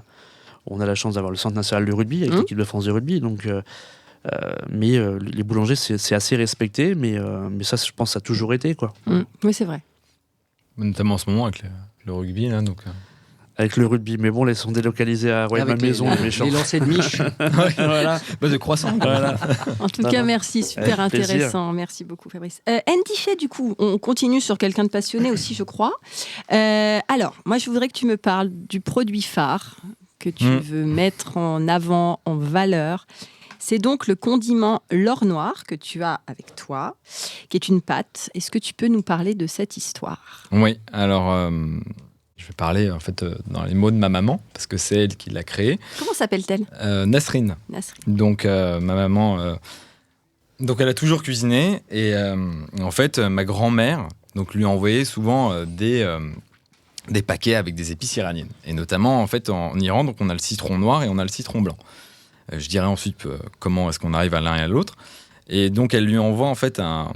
On a la chance d'avoir le Centre national de rugby avec l'équipe de France de rugby. Donc, mais les boulangers, c'est assez respecté. Mais ça, je pense, ça a toujours été, quoi. Oui, c'est vrai. Notamment en ce moment avec le rugby, là, donc... Avec le rugby, mais bon, là, ils sont délocalisés à Rueil-Malmaison, les méchants. Les lancers de miche. Voilà. De croissant. Voilà. En tout cas, merci, super intéressant. Merci beaucoup, Fabrice. Andy Fay, du coup, on continue sur quelqu'un de passionné aussi, je crois. Alors, moi, je voudrais que tu me parles du produit phare que tu veux mettre en avant, en valeur. C'est donc le condiment l'or noir que tu as avec toi, qui est une pâte. Est-ce que tu peux nous parler de cette histoire ? Oui, alors... Je vais parler en fait dans les mots de ma maman, parce que c'est elle qui l'a créé. Comment s'appelle-t-elle ? Nasrine. Donc ma maman, donc elle a toujours cuisiné et en fait ma grand-mère donc lui envoyait souvent des paquets avec des épices iraniennes. Et notamment en fait en Iran, donc on a le citron noir et on a le citron blanc. Je dirais ensuite comment est-ce qu'on arrive à l'un et à l'autre. Et donc elle lui envoie en fait un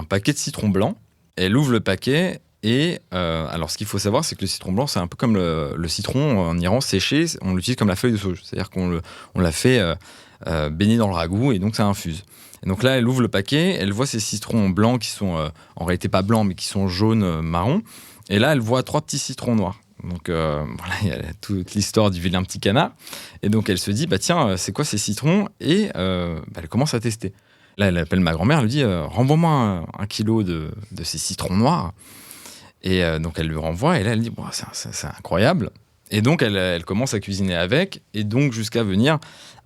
paquet de citron blanc. Elle ouvre le paquet. Et alors, ce qu'il faut savoir, c'est que le citron blanc, c'est un peu comme le citron en Iran séché. On l'utilise comme la feuille de sauge. C'est-à-dire qu'on l'a fait baigner dans le ragoût et donc ça infuse. Et donc là, elle ouvre le paquet, elle voit ces citrons blancs qui sont en réalité pas blancs, mais qui sont jaunes, marrons. Et là, elle voit 3 petits citrons noirs. Donc voilà, il y a toute l'histoire du vilain petit canard. Et donc elle se dit, tiens, c'est quoi ces citrons ? Et elle commence à tester. Là, elle appelle ma grand-mère, elle lui dit, renvoie-moi un kilo de ces citrons noirs. Et donc elle lui renvoie et là elle dit c'est incroyable, et donc elle commence à cuisiner avec, et donc jusqu'à venir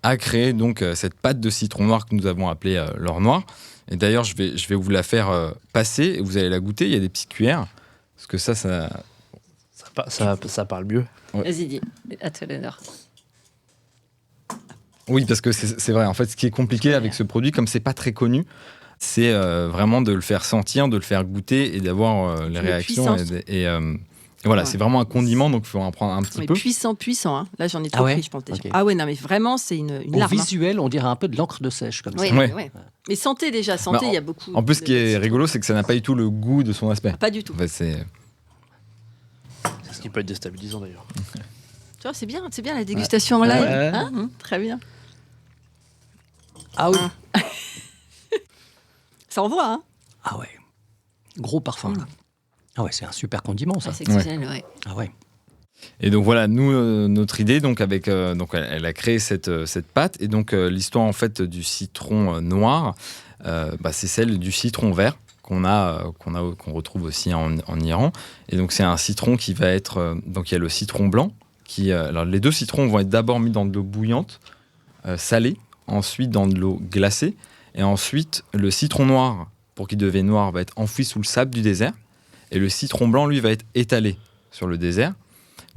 à créer donc cette pâte de citron noir que nous avons appelée l'or noir. Et d'ailleurs je vais vous la faire passer et vous allez la goûter. Il y a des petites cuillères parce que ça parle mieux. Ouais. Vas-y, dis, à toi l'honneur. Oui, parce que c'est vrai, en fait ce qui est compliqué avec ce produit, comme c'est pas très connu, c'est vraiment de le faire sentir, de le faire goûter et d'avoir les réactions. Et voilà, c'est vraiment un condiment, donc il faut en prendre un petit peu. Puissant, hein. Là, j'en ai trop pris, je pense déjà. Okay. Ah ouais, non, mais vraiment, c'est une larme. Au visuel, on dirait un peu de l'encre de sèche, comme ça. Ouais. Mais santé, il y a beaucoup. En plus, ce qui est rigolo, c'est que ça n'a pas du tout le goût de son aspect. Pas du tout. C'est ce qui peut être déstabilisant, d'ailleurs. Tu vois, c'est bien la dégustation en live. Hein, très bien. Ah oui. Ça envoie, hein ? Ah ouais. Gros parfum, là. Ah ouais, c'est un super condiment, ça. C'est exceptionnel, ouais. Ah ouais. Et donc voilà, nous, notre idée, donc avec, donc elle a créé cette pâte, et donc l'histoire en fait du citron noir, c'est celle du citron vert qu'on retrouve aussi en Iran. Et donc c'est un citron qui va être, donc il y a le citron blanc alors les 2 citrons vont être d'abord mis dans de l'eau bouillante, salée, ensuite dans de l'eau glacée. Et ensuite, le citron noir, pour qu'il devienne noir, va être enfoui sous le sable du désert. Et le citron blanc, lui, va être étalé sur le désert.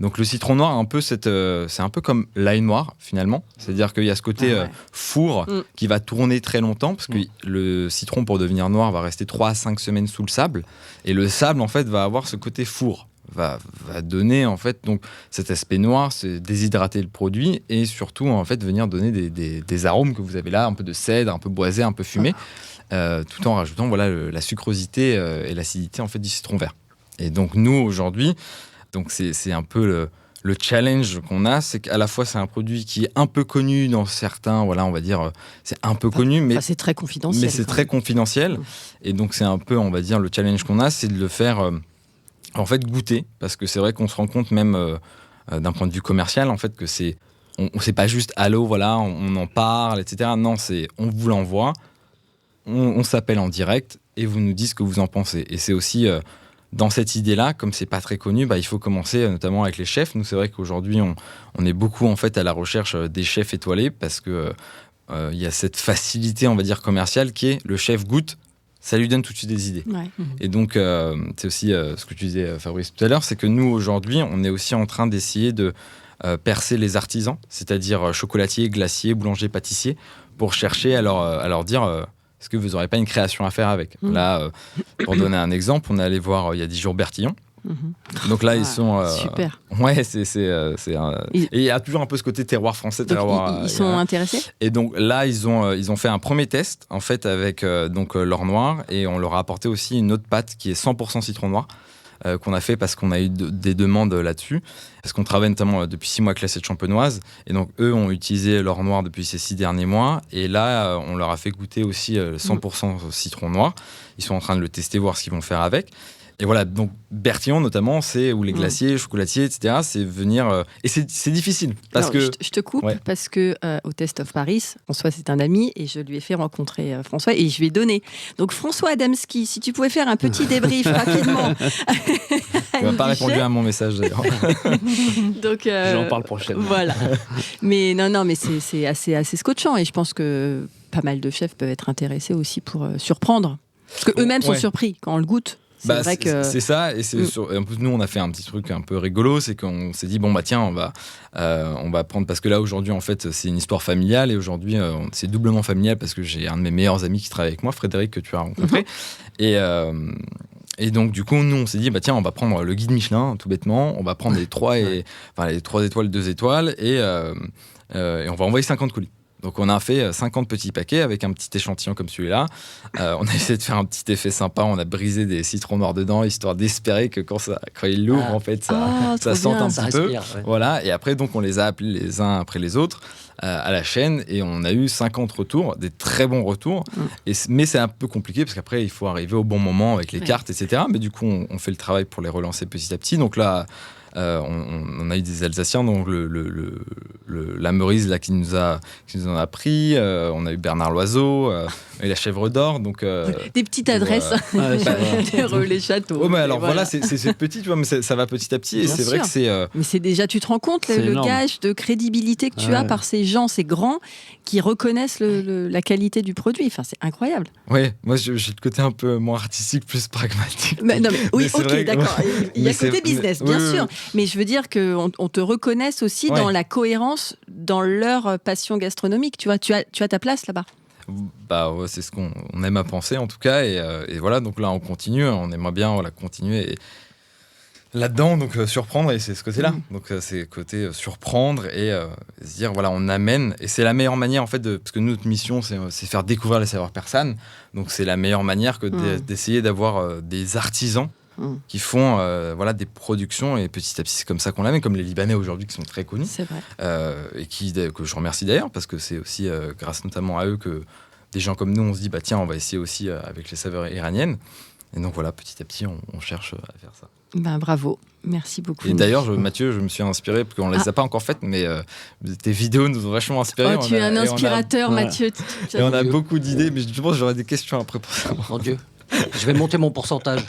Donc le citron noir, c'est un peu comme l'ail noir, finalement. C'est-à-dire qu'il y a ce côté four qui va tourner très longtemps, parce que le citron, pour devenir noir, va rester 3 à 5 semaines sous le sable. Et le sable, en fait, va avoir ce côté four. Va donner en fait donc cet aspect noir, c'est déshydrater le produit et surtout en fait venir donner des arômes que vous avez là, un peu de cèdre, un peu boisé, un peu fumé, tout en rajoutant la sucrosité et l'acidité en fait du citron vert. Et donc nous aujourd'hui, donc c'est un peu le challenge qu'on a, c'est qu'à la fois c'est un produit qui est un peu connu dans certains, on va dire c'est un peu connu, mais c'est très confidentiel. Mais c'est très confidentiel. Et donc c'est un peu, on va dire, le challenge qu'on a, c'est de le faire en fait goûter, parce que c'est vrai qu'on se rend compte même d'un point de vue commercial en fait que c'est pas juste allô, voilà, on en parle, etc. Non, c'est on vous l'envoie, on s'appelle en direct et vous nous dites ce que vous en pensez. Et c'est aussi dans cette idée-là, comme c'est pas très connu, il faut commencer notamment avec les chefs. Nous, c'est vrai qu'aujourd'hui, on est beaucoup en fait à la recherche des chefs étoilés parce que il y a cette facilité, on va dire, commerciale qui est le chef goûte, ça lui donne tout de suite des idées. Ouais. Et donc, c'est aussi ce que tu disais, Fabrice, tout à l'heure, c'est que nous, aujourd'hui, on est aussi en train d'essayer de percer les artisans, c'est-à-dire chocolatiers, glaciers, boulangers, pâtissiers, pour chercher à leur dire est-ce que vous n'aurez pas une création à faire avec. Là, pour donner un exemple, on est allé voir il y a 10 jours Bertillon. Donc là, ils sont. Super. Ouais, et il y a toujours un peu ce côté terroir français. Donc, ils sont intéressés. Et donc là, ils ont fait un premier test en fait avec l'or noir et on leur a apporté aussi une autre pâte qui est 100% citron noir. Qu'on a fait parce qu'on a eu des demandes là-dessus. Parce qu'on travaille notamment depuis 6 mois avec l'Assiette champenoise. Et donc, eux ont utilisé l'or noir depuis ces 6 derniers mois. Et là, on leur a fait goûter aussi 100% citron noir. Ils sont en train de le tester, voir ce qu'ils vont faire avec. Et voilà, donc Bertillon notamment, ou les glaciers, chocolatiers, etc., c'est venir... et c'est difficile. Parce que... Je te coupe, parce que au Test of Paris, François, c'est un ami, et je lui ai fait rencontrer François, et je lui ai donné. Donc François Adamski, si tu pouvais faire un petit débrief rapidement. Tu n'as pas répondu à mon message, d'ailleurs. Donc, j'en parle prochainement. Voilà. Mais mais c'est assez scotchant, et je pense que pas mal de chefs peuvent être intéressés aussi pour surprendre. Parce qu'eux-mêmes sont surpris quand on le goûte. C'est vrai que... c'est ça, et en plus nous on a fait un petit truc un peu rigolo, c'est qu'on s'est dit tiens on va prendre, parce que là aujourd'hui en fait c'est une histoire familiale, et aujourd'hui c'est doublement familial parce que j'ai un de mes meilleurs amis qui travaille avec moi, Frédéric, que tu as rencontré, et donc du coup nous on s'est dit tiens on va prendre le guide Michelin tout bêtement, on va prendre les 3 étoiles, 2 étoiles, et on va envoyer 50 colis. Donc on a fait 50 petits paquets avec un petit échantillon comme celui-là. On a essayé de faire un petit effet sympa. On a brisé des citrons noirs dedans, histoire d'espérer que quand il l'ouvre, en fait, ça sente un petit peu. Voilà. Et après, donc, on les a appelés les uns après les autres à la chaîne, et on a eu 50 retours, des très bons retours. Mais c'est un peu compliqué parce qu'après, il faut arriver au bon moment avec les cartes, etc. Mais du coup, on fait le travail pour les relancer petit à petit. Donc là... on a eu des Alsaciens, donc la Meurize là, qui nous en a pris. On a eu Bernard Loiseau, et la Chèvre d'Or. Donc, des petites adresses des relais châteaux. Oh, mais alors voilà, c'est petit, tu vois, mais ça va petit à petit. Et Bien c'est sûr. vrai que c'est. Mais c'est déjà, tu te rends compte le gage de crédibilité que tu as par ces gens, ces grands, qui reconnaissent la qualité du produit. Enfin, c'est incroyable. Ouais, moi j'ai le côté un peu moins artistique, plus pragmatique. Oui, ok, d'accord. Il y a côté business, bien sûr. Mais je veux dire qu'on te reconnaisse aussi dans la cohérence, dans leur passion gastronomique. Tu vois, tu as ta place là-bas. C'est ce qu'on aime à penser en tout cas. Et voilà, donc là on continue. On aimerait bien continuer là-dedans, donc surprendre, et c'est ce côté-là. Donc c'est le côté surprendre et se dire voilà, on amène. Et c'est la meilleure manière en fait parce que notre mission c'est faire découvrir les saveurs persanes. Donc c'est la meilleure manière que d'essayer d'avoir des artisans qui font des productions, et petit à petit c'est comme ça qu'on l'amène, comme les Libanais aujourd'hui qui sont très connus. C'est vrai. Et que je remercie d'ailleurs, parce que c'est aussi grâce notamment à eux que des gens comme nous on se dit tiens, on va essayer aussi avec les saveurs iraniennes. Et donc voilà, petit à petit on cherche à faire ça. Bravo, merci beaucoup. Et d'ailleurs, Mathieu, je me suis inspiré, parce qu'on ne les a pas encore faites, mais tes vidéos nous ont vachement inspiré. Tu es un inspirateur, Mathieu. Et on a beaucoup d'idées, mais je pense que j'aurai des questions après pour ça. Mon Dieu, je vais monter mon pourcentage.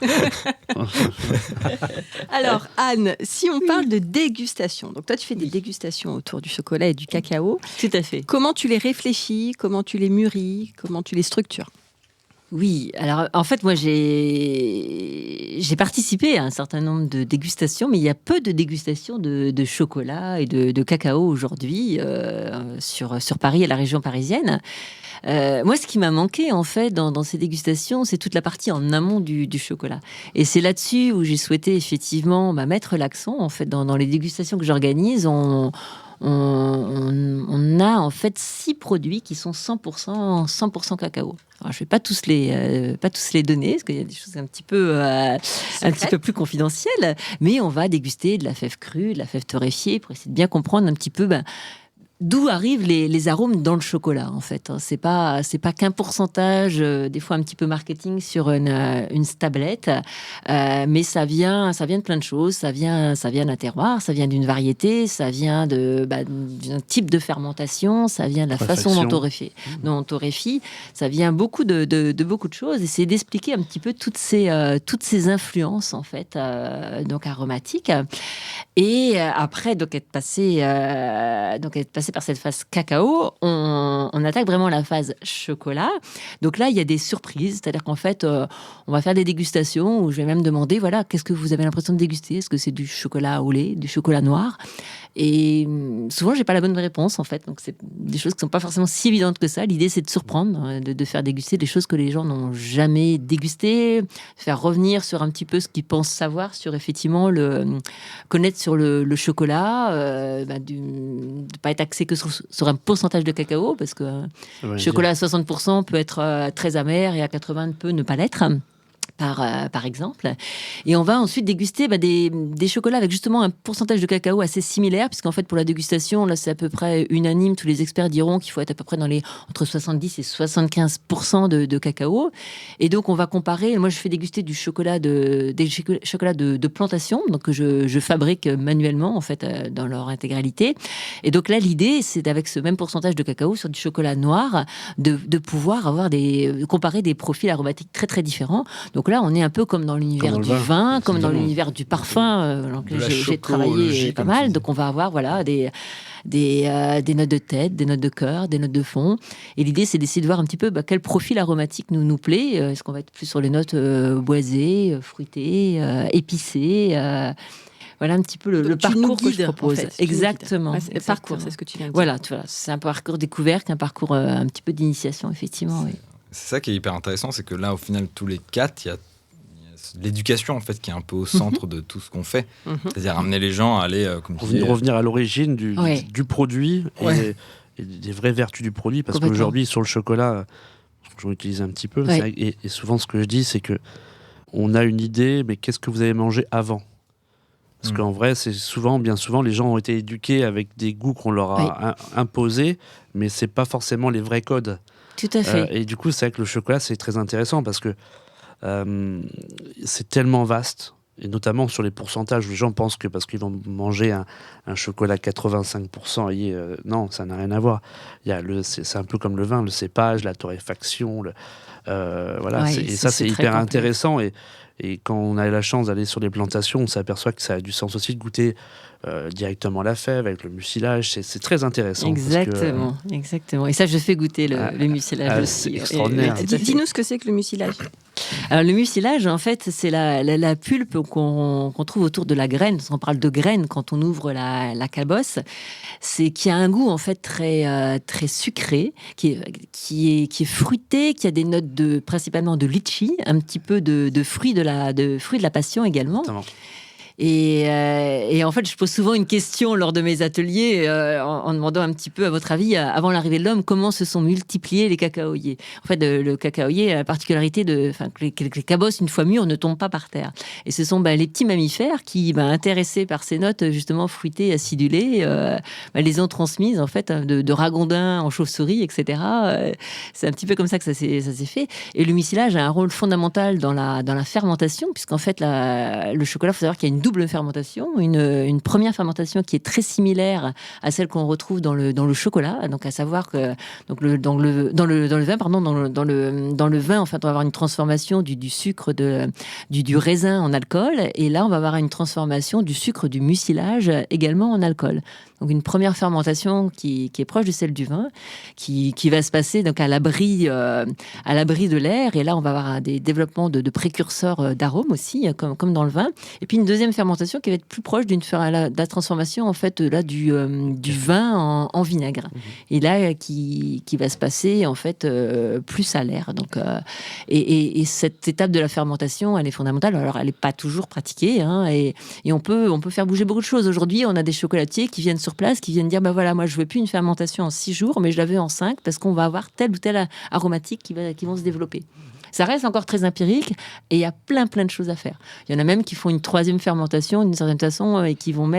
Alors, Anne, si on parle de dégustation, donc toi tu fais des dégustations autour du chocolat et du cacao. Tout à fait. Comment tu les réfléchis, comment tu les mûris, comment tu les structures? Oui, alors en fait, moi j'ai participé à un certain nombre de dégustations, mais il y a peu de dégustations de chocolat et de cacao aujourd'hui sur Paris et la région parisienne. Moi, ce qui m'a manqué en fait dans ces dégustations, c'est toute la partie en amont du chocolat. Et c'est là-dessus où j'ai souhaité effectivement mettre l'accent. En fait, dans les dégustations que j'organise, on a en fait 6 produits qui sont 100% cacao. Alors, je ne vais pas tous les donner, parce qu'il y a des choses un petit peu plus confidentielles, mais on va déguster de la fève crue, de la fève torréfiée, pour essayer de bien comprendre un petit peu d'où arrivent les arômes dans le chocolat, en fait. C'est pas qu'un pourcentage, des fois un petit peu marketing sur une tablette, mais ça vient de plein de choses. Ça vient d'un terroir, ça vient d'une variété, ça vient d'un type de fermentation, ça vient de la façon dont on torréfie. Ça vient beaucoup de beaucoup de choses. Et c'est d'expliquer un petit peu toutes ces influences, en fait, donc aromatiques. Et après, donc être passé par cette phase cacao, on attaque vraiment la phase chocolat. Donc là, il y a des surprises, c'est-à-dire qu'en fait, on va faire des dégustations où je vais même demander, voilà, qu'est-ce que vous avez l'impression de déguster ? Est-ce que c'est du chocolat au lait, du chocolat noir ? Et souvent, j'ai pas la bonne réponse, en fait. Donc, c'est des choses qui sont pas forcément si évidentes que ça. L'idée, c'est de surprendre, de faire déguster des choses que les gens n'ont jamais dégustées, faire revenir sur un petit peu ce qu'ils pensent savoir sur, effectivement, connaître sur le chocolat, de pas être axé que sur un pourcentage de cacao, parce que chocolat à 60% peut être très amer et à 80% peut ne pas l'être. Par exemple. Et on va ensuite déguster des chocolats avec justement un pourcentage de cacao assez similaire, puisqu'en fait, pour la dégustation, là, c'est à peu près unanime. Tous les experts diront qu'il faut être à peu près entre 70 et 75% de cacao. Et donc, on va comparer. Moi, je fais déguster des chocolats de plantation, donc que je fabrique manuellement, en fait, dans leur intégralité. Et donc là, l'idée, c'est avec ce même pourcentage de cacao sur du chocolat noir, de pouvoir comparer des profils aromatiques très, très différents. Donc là, on est un peu comme dans l'univers du vin, comme dans l'univers du parfum. J'ai travaillé pas mal. Donc on va avoir des notes de tête, des notes de cœur, des notes de fond. Et l'idée, c'est d'essayer de voir un petit peu quel profil aromatique nous plaît. Est-ce qu'on va être plus sur les notes boisées, fruitées, épicées voilà un petit peu le parcours que je propose. En fait, exactement. Ouais, le parcours, c'est ce que tu viens de dire. Voilà, c'est un parcours découverte, un parcours un petit peu d'initiation, effectivement. Oui. C'est ça qui est hyper intéressant, c'est que là, au final, tous les quatre, il y a l'éducation en fait qui est un peu au centre de tout ce qu'on fait. C'est-à-dire amener les gens à aller, revenir à l'origine du produit et des vraies vertus du produit, parce qu'aujourd'hui, sur le chocolat, j'en utilise un petit peu, et souvent ce que je dis, c'est que on a une idée, mais qu'est-ce que vous avez mangé avant ? Parce qu'en vrai, bien souvent, les gens ont été éduqués avec des goûts qu'on leur a imposés, mais c'est pas forcément les vrais codes. Tout à fait. Et du coup, c'est vrai que le chocolat, c'est très intéressant parce que c'est tellement vaste, et notamment sur les pourcentages. Les gens pensent que parce qu'ils vont manger un chocolat 85%, non, ça n'a rien à voir. C'est un peu comme le vin, le cépage, la torréfaction, c'est hyper intéressant. Et quand on a la chance d'aller sur les plantations, on s'aperçoit que ça a du sens aussi de goûter directement la fève avec le mucilage. C'est très intéressant. Exactement. Et ça, je fais goûter le mucilage aussi. C'est extraordinaire. Dis-nous ce que c'est que le mucilage. Alors, le mucilage, en fait, c'est la pulpe qu'on trouve autour de la graine. On parle de graine quand on ouvre la cabosse. Qui a un goût, en fait, très, très sucré, qui est fruité, qui a des notes principalement de litchi, un petit peu de fruits de la passion également. Exactement. Et en fait, je pose souvent une question lors de mes ateliers en demandant un petit peu, à votre avis, avant l'arrivée de l'homme, comment se sont multipliés les cacaoyers. En fait, le cacaoyer a la particularité que les cabosses, une fois mûres, ne tombent pas par terre. Et ce sont les petits mammifères qui, intéressés par ces notes justement fruitées, acidulées, les ont transmises en fait de ragondins en chauve-souris, etc. C'est un petit peu comme ça que ça s'est fait. Et le mucilage a un rôle fondamental dans la fermentation, puisqu'en fait, le chocolat, il faut savoir qu'il y a une double fermentation, une première fermentation qui est très similaire à celle qu'on retrouve dans le chocolat, donc à savoir que dans le vin, en fait, on va avoir une transformation du sucre du raisin en alcool, et là on va avoir une transformation du sucre du mucilage également en alcool. Donc une première fermentation qui est proche de celle du vin, qui va se passer donc à l'abri de l'air, et là on va avoir des développements de précurseurs d'arômes aussi, comme dans le vin. Et puis une deuxième fermentation qui va être plus proche de la transformation en fait du vin en vinaigre. Et là qui va se passer en fait plus à l'air. Donc et cette étape de la fermentation, elle est fondamentale. Alors elle n'est pas toujours pratiquée, et on peut faire bouger beaucoup de choses. Aujourd'hui, on a des chocolatiers qui viennent sur place, qui viennent dire moi je veux plus une fermentation en 6 jours, mais je la veux en 5 parce qu'on va avoir telle ou telle aromatique qui vont se développer. Ça reste encore très empirique et il y a plein de choses à faire. Il y en a même qui font une 3e fermentation d'une certaine façon et qui vont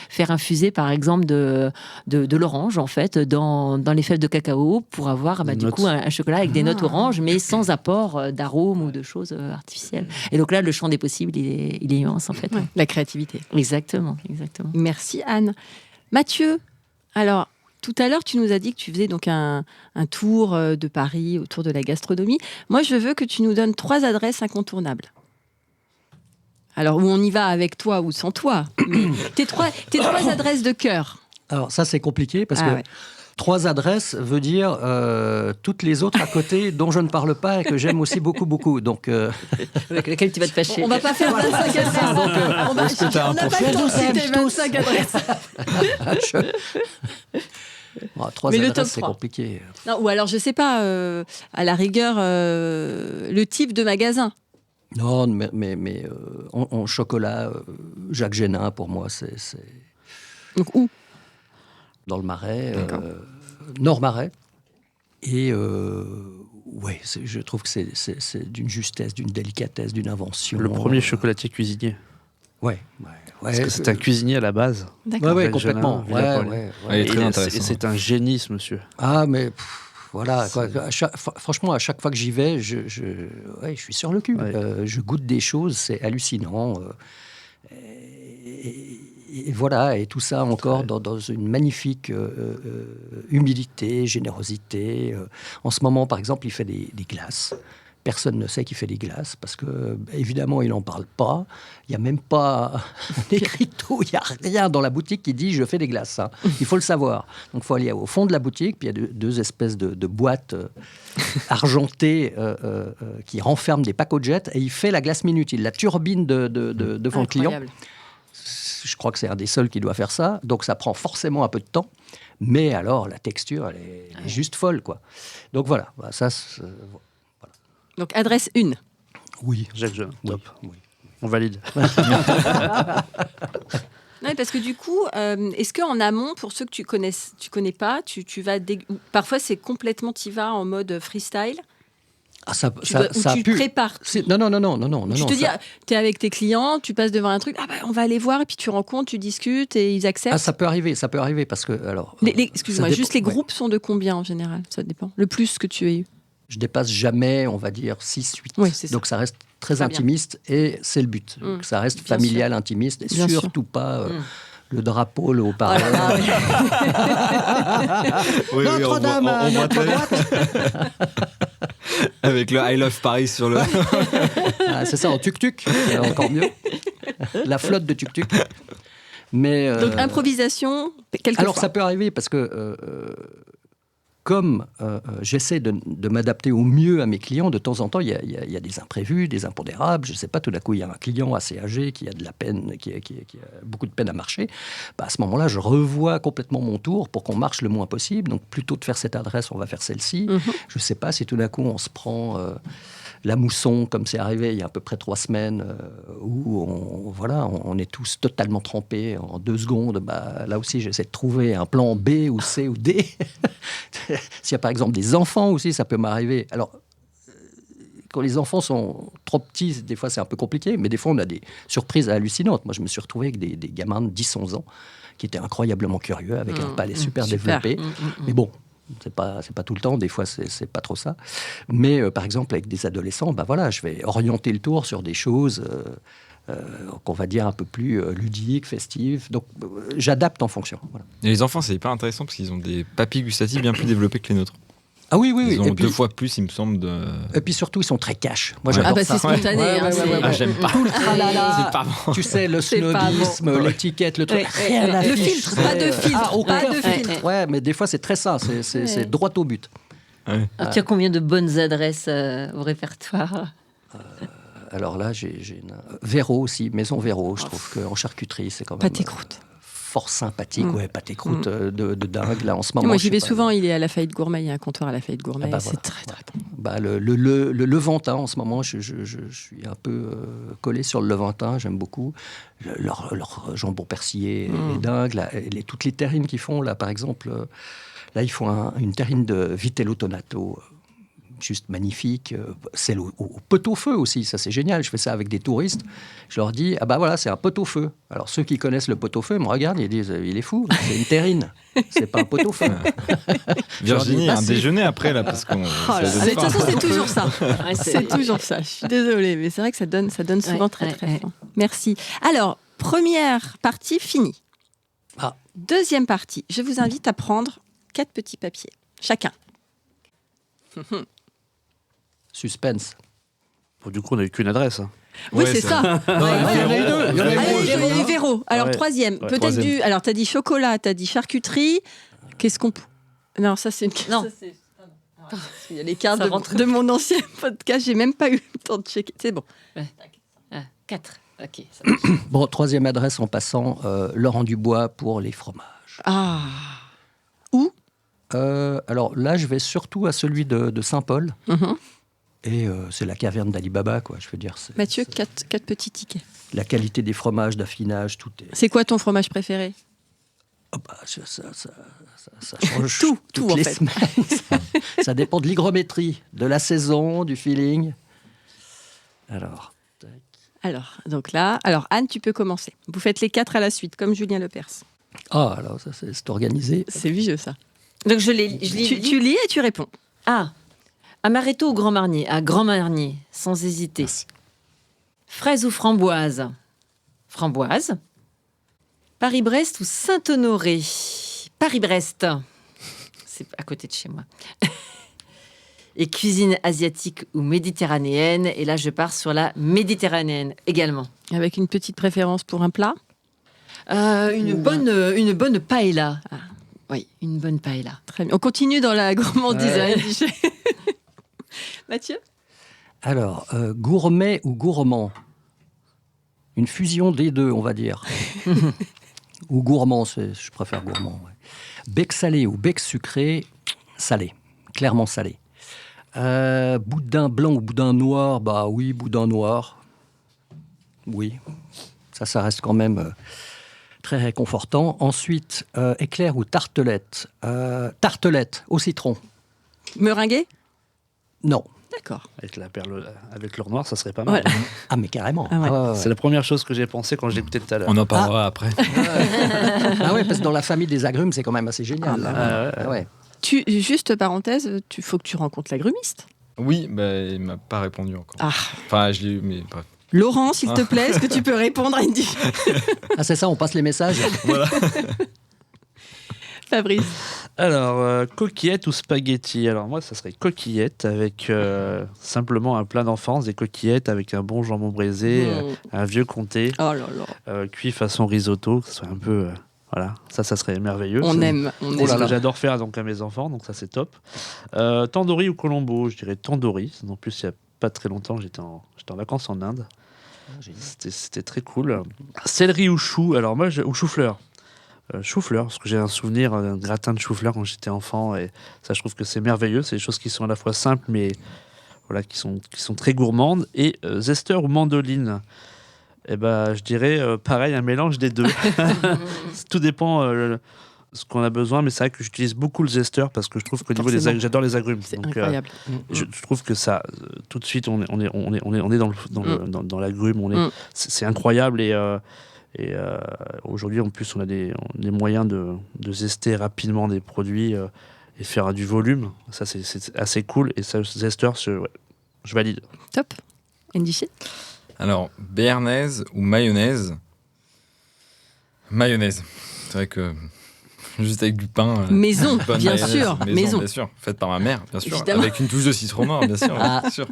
faire infuser par exemple de l'orange en fait dans les fèves de cacao pour avoir du coup un chocolat avec des notes oranges mais sans apport d'arômes ou de choses artificielles. Et donc là, le champ des possibles, il est immense en fait. Ouais, la créativité. Exactement. Merci Anne. Mathieu, alors tout à l'heure, tu nous as dit que tu faisais donc un tour de Paris autour de la gastronomie. Moi, je veux que tu nous donnes 3 adresses incontournables. Alors, où on y va avec toi ou sans toi. Mais tes trois adresses de cœur. Alors ça, c'est compliqué parce que 3 adresses veut dire toutes les autres à côté dont je ne parle pas et que j'aime aussi beaucoup. Donc, avec lesquelles tu vas te fâcher. On va pas faire 25 adresses. On n'a pas le temps de citer 25 adresses. 3 mais adresses, c'est compliqué. Non, ou alors, je sais pas, à la rigueur, le type de magasin. Non, mais en chocolat, Jacques Génin, pour moi, c'est... Donc, où ? Dans le Marais, Nord-Marais. Et je trouve que c'est d'une justesse, d'une délicatesse, d'une invention. Le premier chocolatier cuisinier. Ouais. Parce que c'est un cuisinier à la base. D'accord. Ouais, complètement. Il est très intéressant. Et c'est un génie, ce monsieur. Ah, mais voilà. Franchement, à chaque fois que j'y vais, je suis sur le cul. Ouais. Je goûte des choses, c'est hallucinant. Et voilà, et tout ça encore dans une magnifique humilité, générosité. En ce moment, par exemple, il fait des glaces. Personne ne sait qu'il fait des glaces parce que, évidemment, il n'en parle pas. Il n'y a même pas un écriteau, il n'y a rien dans la boutique qui dit « je fais des glaces ». Il faut le savoir. Donc, il faut aller au fond de la boutique, puis il y a deux espèces de boîtes argentées qui renferment des packs au jet, et il fait la glace minute. Il la turbine devant le client. Je crois que c'est un des seuls qui doit faire ça. Donc, ça prend forcément un peu de temps. Mais alors, la texture, elle est juste folle, quoi. Donc, voilà. Ça, voilà. Donc, adresse 1. Oui. Jacques Génin, top. Oui. On valide. Non, parce que du coup, est-ce qu'en amont, pour ceux que tu connais pas, tu vas... Parfois, c'est complètement, t'y vas en mode freestyle. Ah, ça tu prépares. Non. Tu te dis, tu es avec tes clients, tu passes devant un truc, on va aller voir, et puis tu rencontres, tu discutes, et ils acceptent. Ah, ça peut arriver parce que, alors... Excuse-moi, juste les groupes sont de combien en général? Ça dépend. Le plus que tu aies eu? Je dépasse jamais, on va dire, 6-8. Oui, c'est ça. Donc ça reste très Très intimiste, et c'est le but. Que ça reste Bien familial, intimiste, et Bien surtout pas... le drapeau, le haut-parleur. Oui, Notre-Dame, notre boîte. Avec le I Love Paris sur le... Ah, c'est ça, en tuk-tuk, c'est encore mieux. La flotte de tuk-tuk. Mais, donc, improvisation, quelquefois. Alors, ça peut arriver parce que... comme j'essaie de m'adapter au mieux à mes clients, de temps en temps, il y a des imprévus, des impondérables. Je ne sais pas, tout d'un coup, il y a un client assez âgé qui a de la peine, qui a beaucoup de peine à marcher. À ce moment-là, je revois complètement mon tour pour qu'on marche le moins possible. Donc, plutôt de faire cette adresse, on va faire celle-ci. Je ne sais pas si tout d'un coup, on se prend... la mousson, comme c'est arrivé il y a à peu près 3 semaines, où on est tous totalement trempés en 2 secondes. Là aussi, j'essaie de trouver un plan B ou C ou D. S'il y a par exemple des enfants aussi, ça peut m'arriver. Alors, quand les enfants sont trop petits, des fois c'est un peu compliqué, mais des fois on a des surprises hallucinantes. Moi, je me suis retrouvé avec des gamins de 10-11 ans qui étaient incroyablement curieux, avec un palais super développé. Mais bon, c'est pas tout le temps, des fois c'est pas trop ça. Mais par exemple avec des adolescents, je vais orienter le tour sur des choses qu'on va dire un peu plus ludiques, festives. Donc j'adapte en fonction. Voilà. Et les enfants, c'est hyper intéressant parce qu'ils ont des papilles gustatives bien plus développées que les nôtres. Ah oui. Ils ont et puis, 2 fois plus, il me semble. Et puis surtout, ils sont très cash. Moi, Ouais. j'adore ça. C'est spontané. Ah, j'aime pas. Tout le tralala. C'est pas bon. Tu sais, le C'est pas snobisme, bon. l'étiquette, le truc. Rien à Le fiche. filtre, pas de filtre. Aucun Pas de filtre. filtre. Ouais, mais des fois, c'est très ça. C'est droit au but. Ouais. Alors, tu as combien de bonnes adresses au répertoire? Alors là, j'ai une... Véro aussi, Maison Véro. Je trouve qu'en charcuterie, c'est quand même... Pâté croûte. Fort sympathique, pâté croûte de dingue. Là, en ce moment, Moi, je j'y sais vais pas. souvent, il est à la Lafayette Gourmet, il y a un comptoir à la Lafayette Gourmet, Ah bah c'est voilà. très très bon. Le Levantin, en ce moment, je suis un peu collé sur le Levantin, j'aime beaucoup. Leur jambon persillé est dingue. Là, toutes les terrines qu'ils font, là, par exemple, là, ils font une terrine de vitello tonato juste magnifique. Celle au pot-au-feu aussi, ça c'est génial. Je fais ça avec des touristes. Je leur dis, ah bah voilà, c'est un pot-au-feu. Alors ceux qui connaissent le pot-au-feu me regardent et disent, il est fou, c'est une terrine, c'est pas un pot-au-feu. Virginie, un déjeuner après là, parce qu'on. De toute façon, c'est toujours ça. C'est toujours ça. Je suis désolée, mais c'est vrai que ça donne souvent très faim. Merci. Alors, première partie finie. Deuxième partie, je vous invite à prendre 4 petits papiers, chacun. Suspense. Bon, du coup, on n'a eu qu'une adresse. Hein. Oui, c'est ça. Il y en a eu deux. Il y en a eu Allez, deux. il y a eu Véro. Alors, troisième. Peut-être troisième. Alors, tu as dit chocolat, tu as dit charcuterie. Qu'est-ce qu'on... Non, ça, c'est une... Non. Ça, c'est... Il y a les cartes Ça rentre. de mon ancien podcast. J'ai même pas eu le temps de checker. C'est bon. 4. Ok. Ça marche. Bon, troisième adresse en passant, Laurent Dubois pour les fromages. Ah. Où? Alors là, je vais surtout à celui de Saint-Paul. Mhm. Et c'est la caverne d'Ali Baba, quoi. Je veux dire, Mathieu, 4 petits tickets. la qualité des fromages, d'affinage, tout est. C'est quoi ton fromage préféré? Ah bah, ça change Tout toutes en les fait. semaines. Ça dépend de l'hygrométrie, de la saison, du feeling. Alors, Donc là, Anne, tu peux commencer. Vous faites les 4 à la suite, comme Julien Lepers. alors ça c'est organisé. C'est vieux, ça. Donc je l'ai dit. Tu lis et tu réponds. Ah, amaretto ou Grand Marnier? À Grand Marnier, sans hésiter. Merci. Fraise ou framboise? Framboise. Paris-Brest ou Saint-Honoré? Paris-Brest. C'est à côté de chez moi. Et cuisine asiatique ou méditerranéenne? Et là, je pars sur la méditerranéenne également. Avec une petite préférence pour un plat? Une bonne paella. Ah, oui, une bonne paella. Très bien. On continue dans la gourmandise. Ouais. Hein, Mathieu? Alors, gourmet ou gourmand? Une fusion des deux, on va dire. Ou gourmand, je préfère gourmand. Ouais. Bec salé ou bec sucré? Salé, clairement salé. Boudin blanc ou boudin noir? Bah oui, boudin noir. Oui, ça reste quand même très réconfortant. Ensuite, éclair ou tartelette? Tartelette au citron. Meringué? Non. D'accord. Avec la perle, avec l'or noir, ça serait pas mal. Voilà. Ah mais carrément. Ah ouais. ouais. C'est la première chose que j'ai pensé quand je l'écoutais tout à l'heure. On en parlera après. Ah ouais, parce que dans la famille des agrumes, c'est quand même assez génial. Ouais. Juste parenthèse, faut que tu rencontres l'agrumiste. Oui, il m'a pas répondu encore. Ah. Enfin, je l'ai eu, mais bref. Laurent, s'il te plaît, est-ce que tu peux répondre à une Ah c'est ça, on passe les messages. Voilà. Fabrice? Alors, coquillette ou spaghetti? Alors moi, ça serait coquillette avec simplement un plat d'enfance, des coquillettes avec un bon jambon braisé, un vieux comté, Oh là là. cuit façon risotto, que ce soit un peu... voilà, ça serait merveilleux. On C'est- aime. C'est ce que j'adore faire donc à mes enfants, donc ça c'est top. Tandoori ou Colombo? Je dirais tandoori. En plus, il n'y a pas très longtemps, j'étais en vacances en Inde. C'était très cool. Céleri ou chou? Alors moi, ou chou-fleur. Chou-fleur, parce que j'ai un souvenir d'un gratin de chou-fleur quand j'étais enfant, et ça, je trouve que c'est merveilleux. C'est des choses qui sont à la fois simples, mais voilà, qui sont très gourmandes. Et zester ou mandoline? Eh ben, je dirais pareil, un mélange des deux. Tout dépend ce qu'on a besoin, mais c'est vrai que j'utilise beaucoup le zester parce que je trouve qu'au niveau des Forcément. j'adore les agrumes. C'est Donc, incroyable. je trouve que ça, tout de suite, on est dans l'agrume. C'est incroyable et aujourd'hui, en plus, on a des moyens de zester rapidement des produits et faire du volume. Ça, c'est assez cool. Et ça, zester, je valide. Top. NDC? Alors, béarnaise ou mayonnaise? Mayonnaise. C'est vrai que juste avec du pain. Maison, une bonne bien mayonnaise. sûr, maison. Bien sûr. Faite par ma mère, bien sûr. Évidemment. Avec une touche de citron noir, bien sûr. Ah. Bien sûr.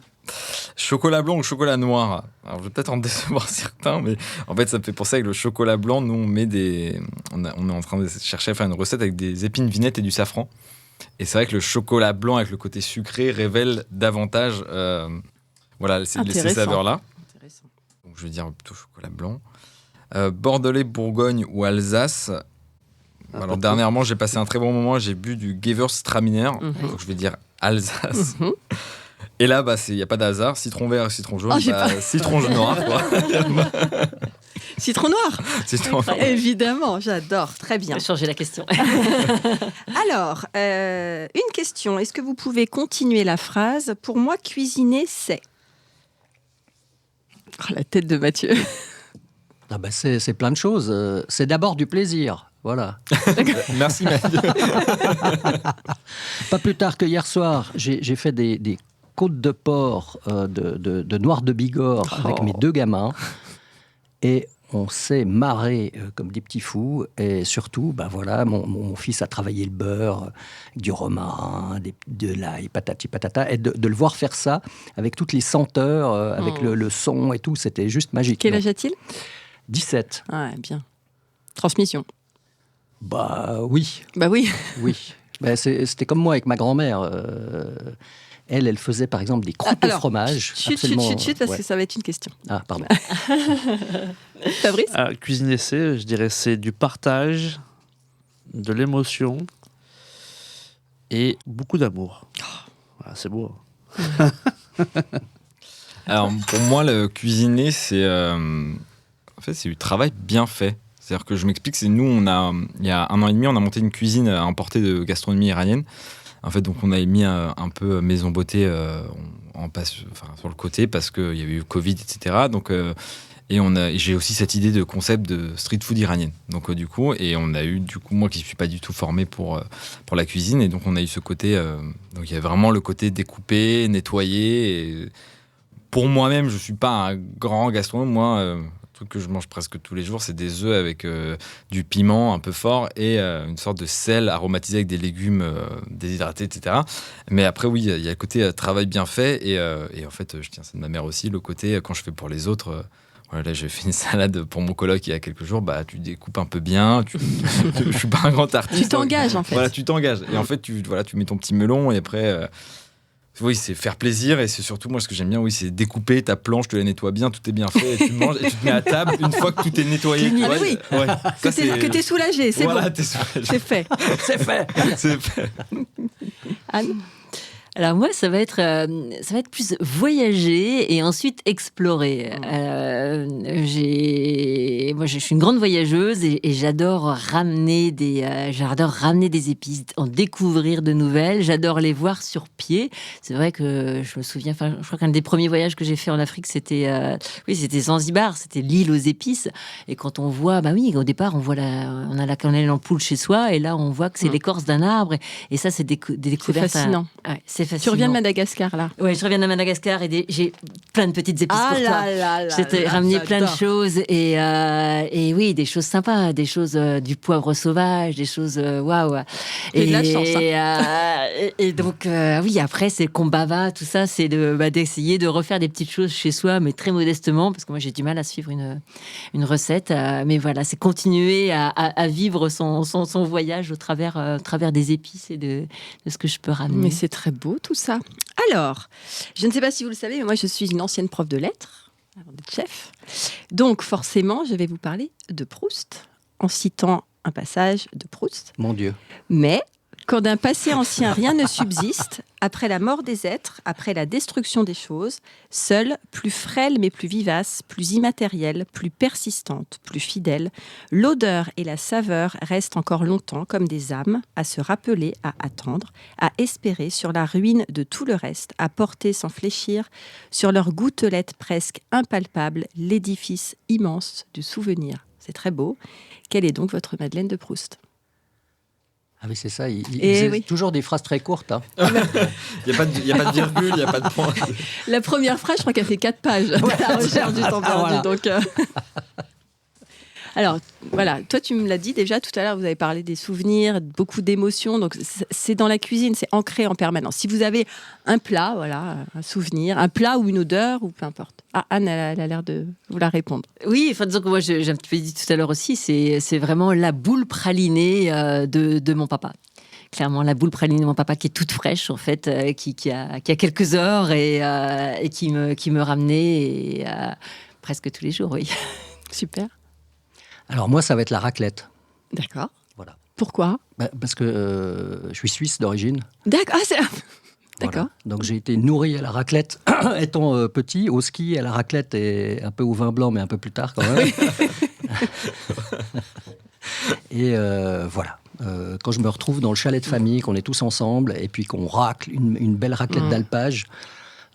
Chocolat blanc ou chocolat noir? Alors, je vais peut-être en décevoir certains, mais en fait, ça me fait penser avec le chocolat blanc. Nous, on est en train de chercher à faire une recette avec des épines vinettes et du safran. Et c'est vrai que le chocolat blanc avec le côté sucré révèle davantage ces Intéressant. saveurs-là. Donc, je vais dire plutôt chocolat blanc. Bordelais, Bourgogne ou Alsace? Alors, dernièrement, j'ai passé un très bon moment. J'ai bu du Gewürztraminer. Donc, je vais dire Alsace. Et là, il n'y a pas de hasard. Citron vert et citron jaune. Oh, j'ai pas- Citron noir, quoi. Citron noir. Citron noir. Évidemment, j'adore. Très On bien. va changer la question. Alors, une question. Est-ce que vous pouvez continuer la phrase ? Pour moi, cuisiner, c'est... Oh, la tête de Mathieu. Ah ben c'est plein de choses. C'est d'abord du plaisir. Voilà. Merci Mathieu. Pas plus tard que hier soir, j'ai fait des côtes de porc de noix de Bigorre avec mes 2 gamins. Et on s'est marré comme des petits fous. Et surtout, ben voilà, mon fils a travaillé le beurre, du romarin, de l'ail, patati patata. Et de le voir faire ça avec toutes les senteurs, avec le son et tout, c'était juste magique. Quel âge a-t-il ? 17. Ah, bien. Transmission. Bah oui. Bah oui. Oui. Ben, c'était comme moi avec ma grand-mère. Elle faisait par exemple des croûtes au fromage. Chut, parce que ça va être une question. Ah, pardon. Fabrice ? Cuisiner, je dirais, c'est du partage, de l'émotion et beaucoup d'amour. Voilà, c'est beau. Alors pour moi, le cuisiner, c'est en fait c'est du travail bien fait. C'est-à-dire que je m'explique, c'est nous, il y a 1 an et demi, on a monté une cuisine à importée de gastronomie iranienne. En fait, donc on avait mis un peu maison beauté sur le côté parce qu'il y avait eu Covid, etc. Donc, et j'ai aussi cette idée de concept de street food iranienne. Donc du coup, et on a eu moi qui ne suis pas du tout formé pour la cuisine, et donc on a eu ce côté. Donc il y a vraiment le côté découper, nettoyer. Et pour moi-même, je ne suis pas un grand gastronome. Moi, truc que je mange presque tous les jours, c'est des œufs avec du piment un peu fort et une sorte de sel aromatisé avec des légumes déshydratés, etc. Mais après, oui, il y a le côté travail bien fait et en fait, je tiens ça de ma mère aussi, le côté quand je fais pour les autres. Voilà, là, j'ai fait une salade pour mon coloc il y a quelques jours. Bah, tu découpes un peu bien. Je suis pas un grand artiste. Tu t'engages en fait. Voilà, tu t'engages. Et en fait, tu mets ton petit melon et après. Oui, c'est faire plaisir et c'est surtout, moi, ce que j'aime bien, oui, c'est découper ta planche, tu la nettoies bien, tout est bien fait, et tu manges et tu te mets à table une fois que tout est nettoyé. Oui. Ouais. Que t'es soulagé, c'est voilà, bon. t'es soulagé. C'est fait. C'est fait. C'est fait. Anne ? Alors moi, ça va être plus voyager et ensuite explorer. Moi, je suis une grande voyageuse et j'adore ramener des épices, en découvrir de nouvelles. J'adore les voir sur pied. C'est vrai que je me souviens, je crois qu'un des premiers voyages que j'ai fait en Afrique, c'était Zanzibar, c'était l'île aux épices. Et quand on voit, au départ, on a la cannelle en poule chez soi, et là, on voit que c'est l'écorce d'un arbre. Et ça, c'est des découvertes. C'est fascinant. Ouais, c'est fascinant. Tu reviens de Madagascar, là ? Ouais, je reviens de Madagascar et j'ai plein de petites épices pour toi. Je t'ai ramené plein de choses et oui, des choses sympas, des choses du poivre sauvage, des choses waouh. Et de la chance. Et donc oui, après c'est Kombava, tout ça, c'est d'essayer de refaire des petites choses chez soi, mais très modestement, parce que moi j'ai du mal à suivre une recette. Mais voilà, c'est continuer à vivre son voyage au travers des épices et de ce que je peux ramener. Mais c'est très beau tout ça. Alors, je ne sais pas si vous le savez, mais moi je suis une ancienne prof de lettres, avant d'être chef. Donc forcément, je vais vous parler de Proust, en citant un passage de Proust. Mon Dieu. Mais quand d'un passé ancien rien ne subsiste, après la mort des êtres, après la destruction des choses, seule, plus frêle mais plus vivace, plus immatérielle, plus persistante, plus fidèle, l'odeur et la saveur restent encore longtemps comme des âmes à se rappeler, à attendre, à espérer sur la ruine de tout le reste, à porter sans fléchir sur leur gouttelette presque impalpable l'édifice immense du souvenir. C'est très beau. Quelle est donc votre Madeleine de Proust ? Ah oui, c'est ça. Il faisait toujours des phrases très courtes. Hein. Il n'y a pas de virgule, il n'y a pas de point. La première phrase, je crois qu'elle fait 4 pages. La recherche du temps perdu. Voilà. Donc, Alors, voilà, toi, tu me l'as dit déjà tout à l'heure, vous avez parlé des souvenirs, beaucoup d'émotions. Donc, c'est dans la cuisine, c'est ancré en permanence. Si vous avez un plat, voilà, un souvenir, un plat ou une odeur, ou peu importe. Ah, Anne, elle a l'air de vous la répondre. Oui, disons que moi, j'ai un petit peu dit tout à l'heure aussi, c'est vraiment la boule pralinée de mon papa. Clairement, la boule pralinée de mon papa qui est toute fraîche, en fait, qui a quelques heures et qui me ramenait presque tous les jours, oui. Super. Alors moi, ça va être la raclette. D'accord. Voilà. Pourquoi ? Parce que je suis suisse d'origine. D'accord. D'accord. Donc j'ai été nourri à la raclette étant petit, au ski, à la raclette et un peu au vin blanc, mais un peu plus tard quand même. Et voilà. Quand je me retrouve dans le chalet de famille, qu'on est tous ensemble, et puis qu'on racle une belle raclette d'alpage,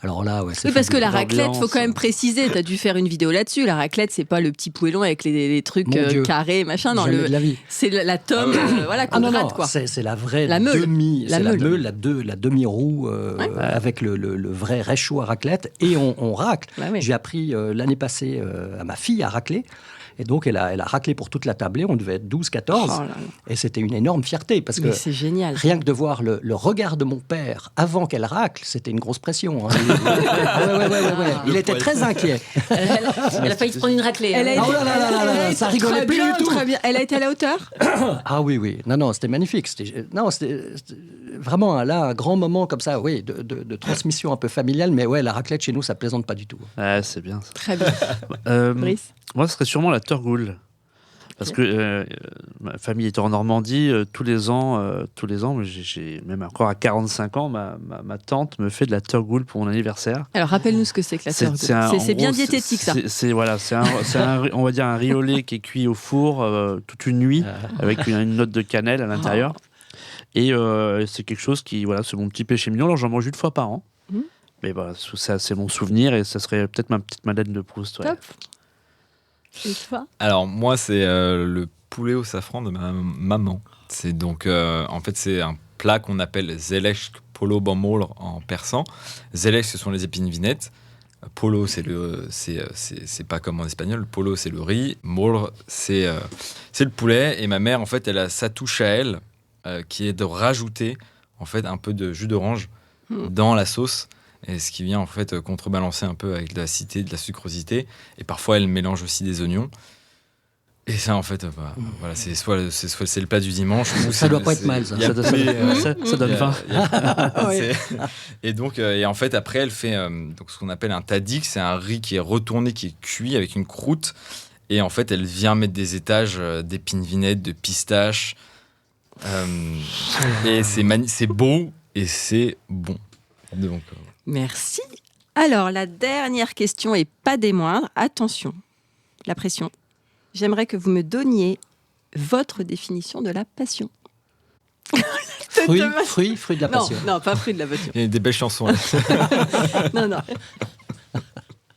alors là, ouais, c'est Oui, parce que fabuleux. la raclette, faut quand même préciser, tu as dû faire une vidéo là-dessus. La raclette, c'est pas le petit poêlon avec les trucs Mon Dieu. carrés, machin. Non, Jamais de la vie. c'est la tome voilà, qu'on Ah non, gratte, non, quoi. c'est la vraie La meule. demi, La c'est la meule. meule, la demi-roue avec le vrai réchaud à raclette, et on racle. Bah oui. J'ai appris l'année passée à ma fille à racler, et donc elle a raclé pour toute la tablée, on devait être 12-14, Oh là là. et c'était une énorme fierté, parce que Mais c'est génial. rien que de voir le regard de mon père avant qu'elle racle, c'était une grosse pression. Hein. Ouais. Il était très inquiet. Elle a failli se prendre une raclée. Elle a hein. été- Oh là, ça rigolait Très plus bien, du tout. très bien. Elle a été à la hauteur. Ah oui. Non, c'était magnifique. C'était vraiment là un grand moment comme ça, oui, de transmission un peu familiale. Mais ouais, la raclette chez nous, ça plaisante pas du tout. Ouais, c'est bien ça. Très bien. Brice. Moi, ce serait sûrement la Turgoule. Parce que ma famille étant en Normandie, tous les ans, mais j'ai même encore à 45 ans, ma tante me fait de la Turgoule pour mon anniversaire. Alors, rappelle-nous ce que c'est que la turgoule. C'est bien diététique, ça. C'est on va dire un riz au lait qui est cuit au four toute une nuit avec une note de cannelle à l'intérieur. Et c'est quelque chose qui, voilà, c'est mon petit péché mignon. Alors j'en mange une fois par an. Mais voilà, ça, c'est mon souvenir et ça serait peut-être ma petite Madeleine de Proust. Ouais. Top. Et toi ? Alors moi c'est le poulet au safran de ma maman. C'est donc en fait c'est un plat qu'on appelle zelech polo bamol en persan. Zelech ce sont les épines vinettes. Polo c'est pas comme en espagnol. Le polo c'est le riz. Mol c'est le poulet. Et ma mère en fait elle a sa touche à elle qui est de rajouter en fait un peu de jus d'orange dans la sauce. Et ce qui vient en fait contrebalancer un peu avec de l'acidité, de la sucrosité. Et parfois, elle mélange aussi des oignons. Et ça, en fait, voilà, c'est le plat du dimanche. Ça doit pas être mal, ça. Ça donne faim. Et donc, et en fait, après, elle fait donc ce qu'on appelle un tadik. C'est un riz qui est retourné, qui est cuit avec une croûte. Et en fait, elle vient mettre des étages d'épines vinettes, de pistaches. Et c'est beau et c'est bon. Donc, Merci. Alors, la dernière question, et pas des moindres. Attention, la pression. J'aimerais que vous me donniez votre définition de la passion. Fruit de la passion. Non, pas fruit de la passion. il y a des belles chansons. Là. Non.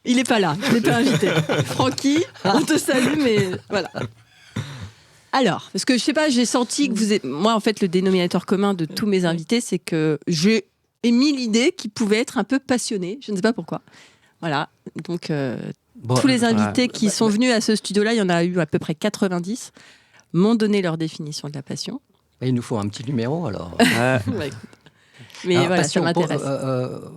Il n'est pas là, je ne l'ai pas invité. Francky, on te salue, mais voilà. Alors, parce que je sais pas, j'ai senti que vous êtes... Moi, en fait, le dénominateur commun de tous mes invités, c'est que j'ai émis l'idée qu'ils pouvaient être un peu passionnés. Je ne sais pas pourquoi. Voilà. Donc, tous les invités qui sont venus à ce studio-là, il y en a eu à peu près 90, m'ont donné leur définition de la passion. Et il nous faut un petit numéro, alors. Bah, écoute. Mais Alors, voilà, passion, ça m'intéresse.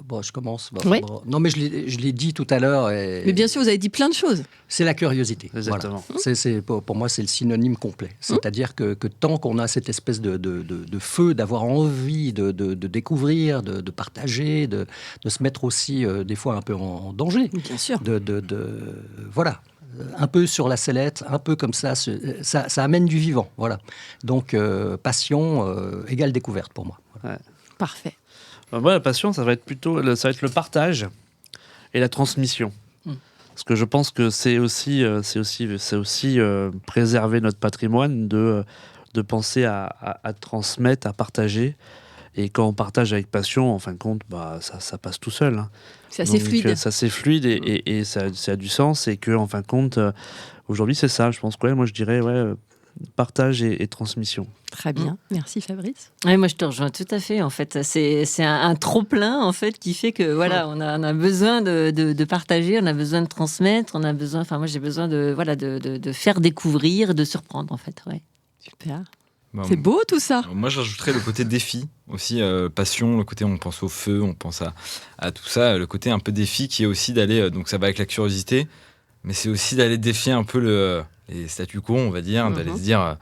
Bon, je commence. Oui. Non, mais je l'ai dit tout à l'heure. Mais bien sûr, vous avez dit plein de choses. C'est la curiosité. Exactement. Voilà. Pour moi, c'est le synonyme complet. C'est-à-dire que tant qu'on a cette espèce de feu, d'avoir envie de découvrir, de partager, de se mettre aussi des fois un peu en danger. Bien sûr. Voilà. Un peu sur la sellette, un peu comme ça, ça amène du vivant. Voilà. Donc, passion égale découverte pour moi. Ouais. Parfait. Moi, la passion, ça va être le partage et la transmission. Parce que je pense que c'est aussi préserver notre patrimoine de penser à transmettre, à partager. Et quand on partage avec passion, en fin de compte, ça passe tout seul. Hein. C'est assez fluide. Ça c'est fluide et ça a du sens. Et que, en fin de compte, aujourd'hui, c'est ça. Je pense que moi, je dirais partage et transmission. Très bien. Merci Fabrice. Ouais, moi, je te rejoins tout à fait. En fait, c'est un trop-plein en fait, qui fait que voilà, on a besoin de partager, on a besoin de transmettre, on a besoin. Enfin, moi, j'ai besoin de faire découvrir, de surprendre en fait. Ouais. Super. Bon, C'est beau tout ça. Moi, j'ajouterais le côté défi aussi, passion, le côté on pense au feu, on pense à tout ça, le côté un peu défi qui est aussi d'aller, donc ça va avec la curiosité, mais c'est aussi d'aller défier un peu les statu quo, on va dire, d'aller se dire,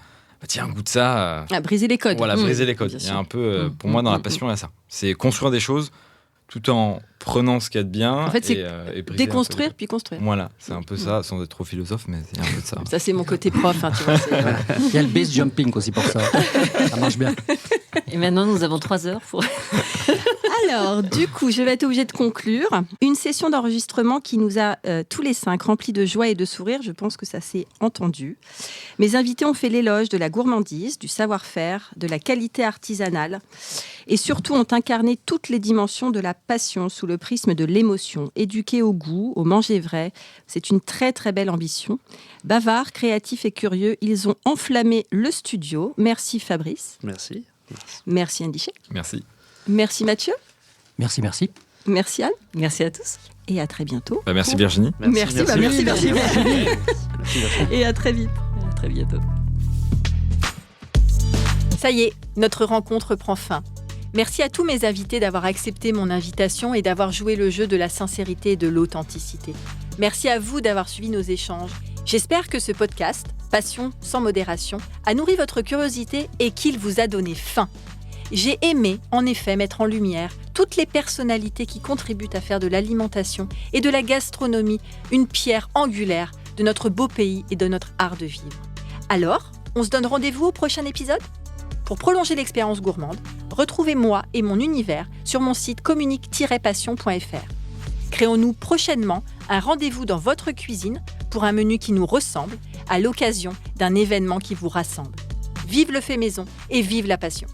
tiens, goûte ça. Briser les codes. Voilà, briser les codes. Bien Il y a sûr. un peu, pour moi, dans la passion, il y a ça. C'est construire des choses tout en prenant ce qu'il y a de bien. En fait, c'est et briser déconstruire puis construire. Voilà, c'est un peu ça, sans être trop philosophe, mais c'est un peu de ça. Ça, c'est mon côté prof. Hein, tu vois, Il y a le base jumping aussi pour ça. Ça marche bien. Et maintenant, nous avons 3 heures pour. Alors, du coup, je vais être obligée de conclure. Une session d'enregistrement qui nous a tous les 5 remplis de joie et de sourire. Je pense que ça s'est entendu. Mes invités ont fait l'éloge de la gourmandise, du savoir-faire, de la qualité artisanale et surtout ont incarné toutes les dimensions de la passion sous le prisme de l'émotion. Éduqués au goût, au manger vrai, c'est une très très belle ambition. Bavards, créatifs et curieux, ils ont enflammé le studio. Merci Fabrice. Merci. Merci Anne Dichet. Merci. Merci Mathieu. Merci. Merci Anne. Merci à tous. Et à très bientôt. Merci Virginie. Merci Virginie. Merci. Et à très vite. À très bientôt. Ça y est, notre rencontre prend fin. Merci à tous mes invités d'avoir accepté mon invitation et d'avoir joué le jeu de la sincérité et de l'authenticité. Merci à vous d'avoir suivi nos échanges. J'espère que ce podcast, Passion sans modération, a nourri votre curiosité et qu'il vous a donné faim. J'ai aimé, en effet, mettre en lumière toutes les personnalités qui contribuent à faire de l'alimentation et de la gastronomie une pierre angulaire de notre beau pays et de notre art de vivre. Alors, on se donne rendez-vous au prochain épisode ? Pour prolonger l'expérience gourmande, retrouvez moi et mon univers sur mon site communique-passion.fr. Créons-nous prochainement un rendez-vous dans votre cuisine pour un menu qui nous ressemble à l'occasion d'un événement qui vous rassemble. Vive le fait maison et vive la passion!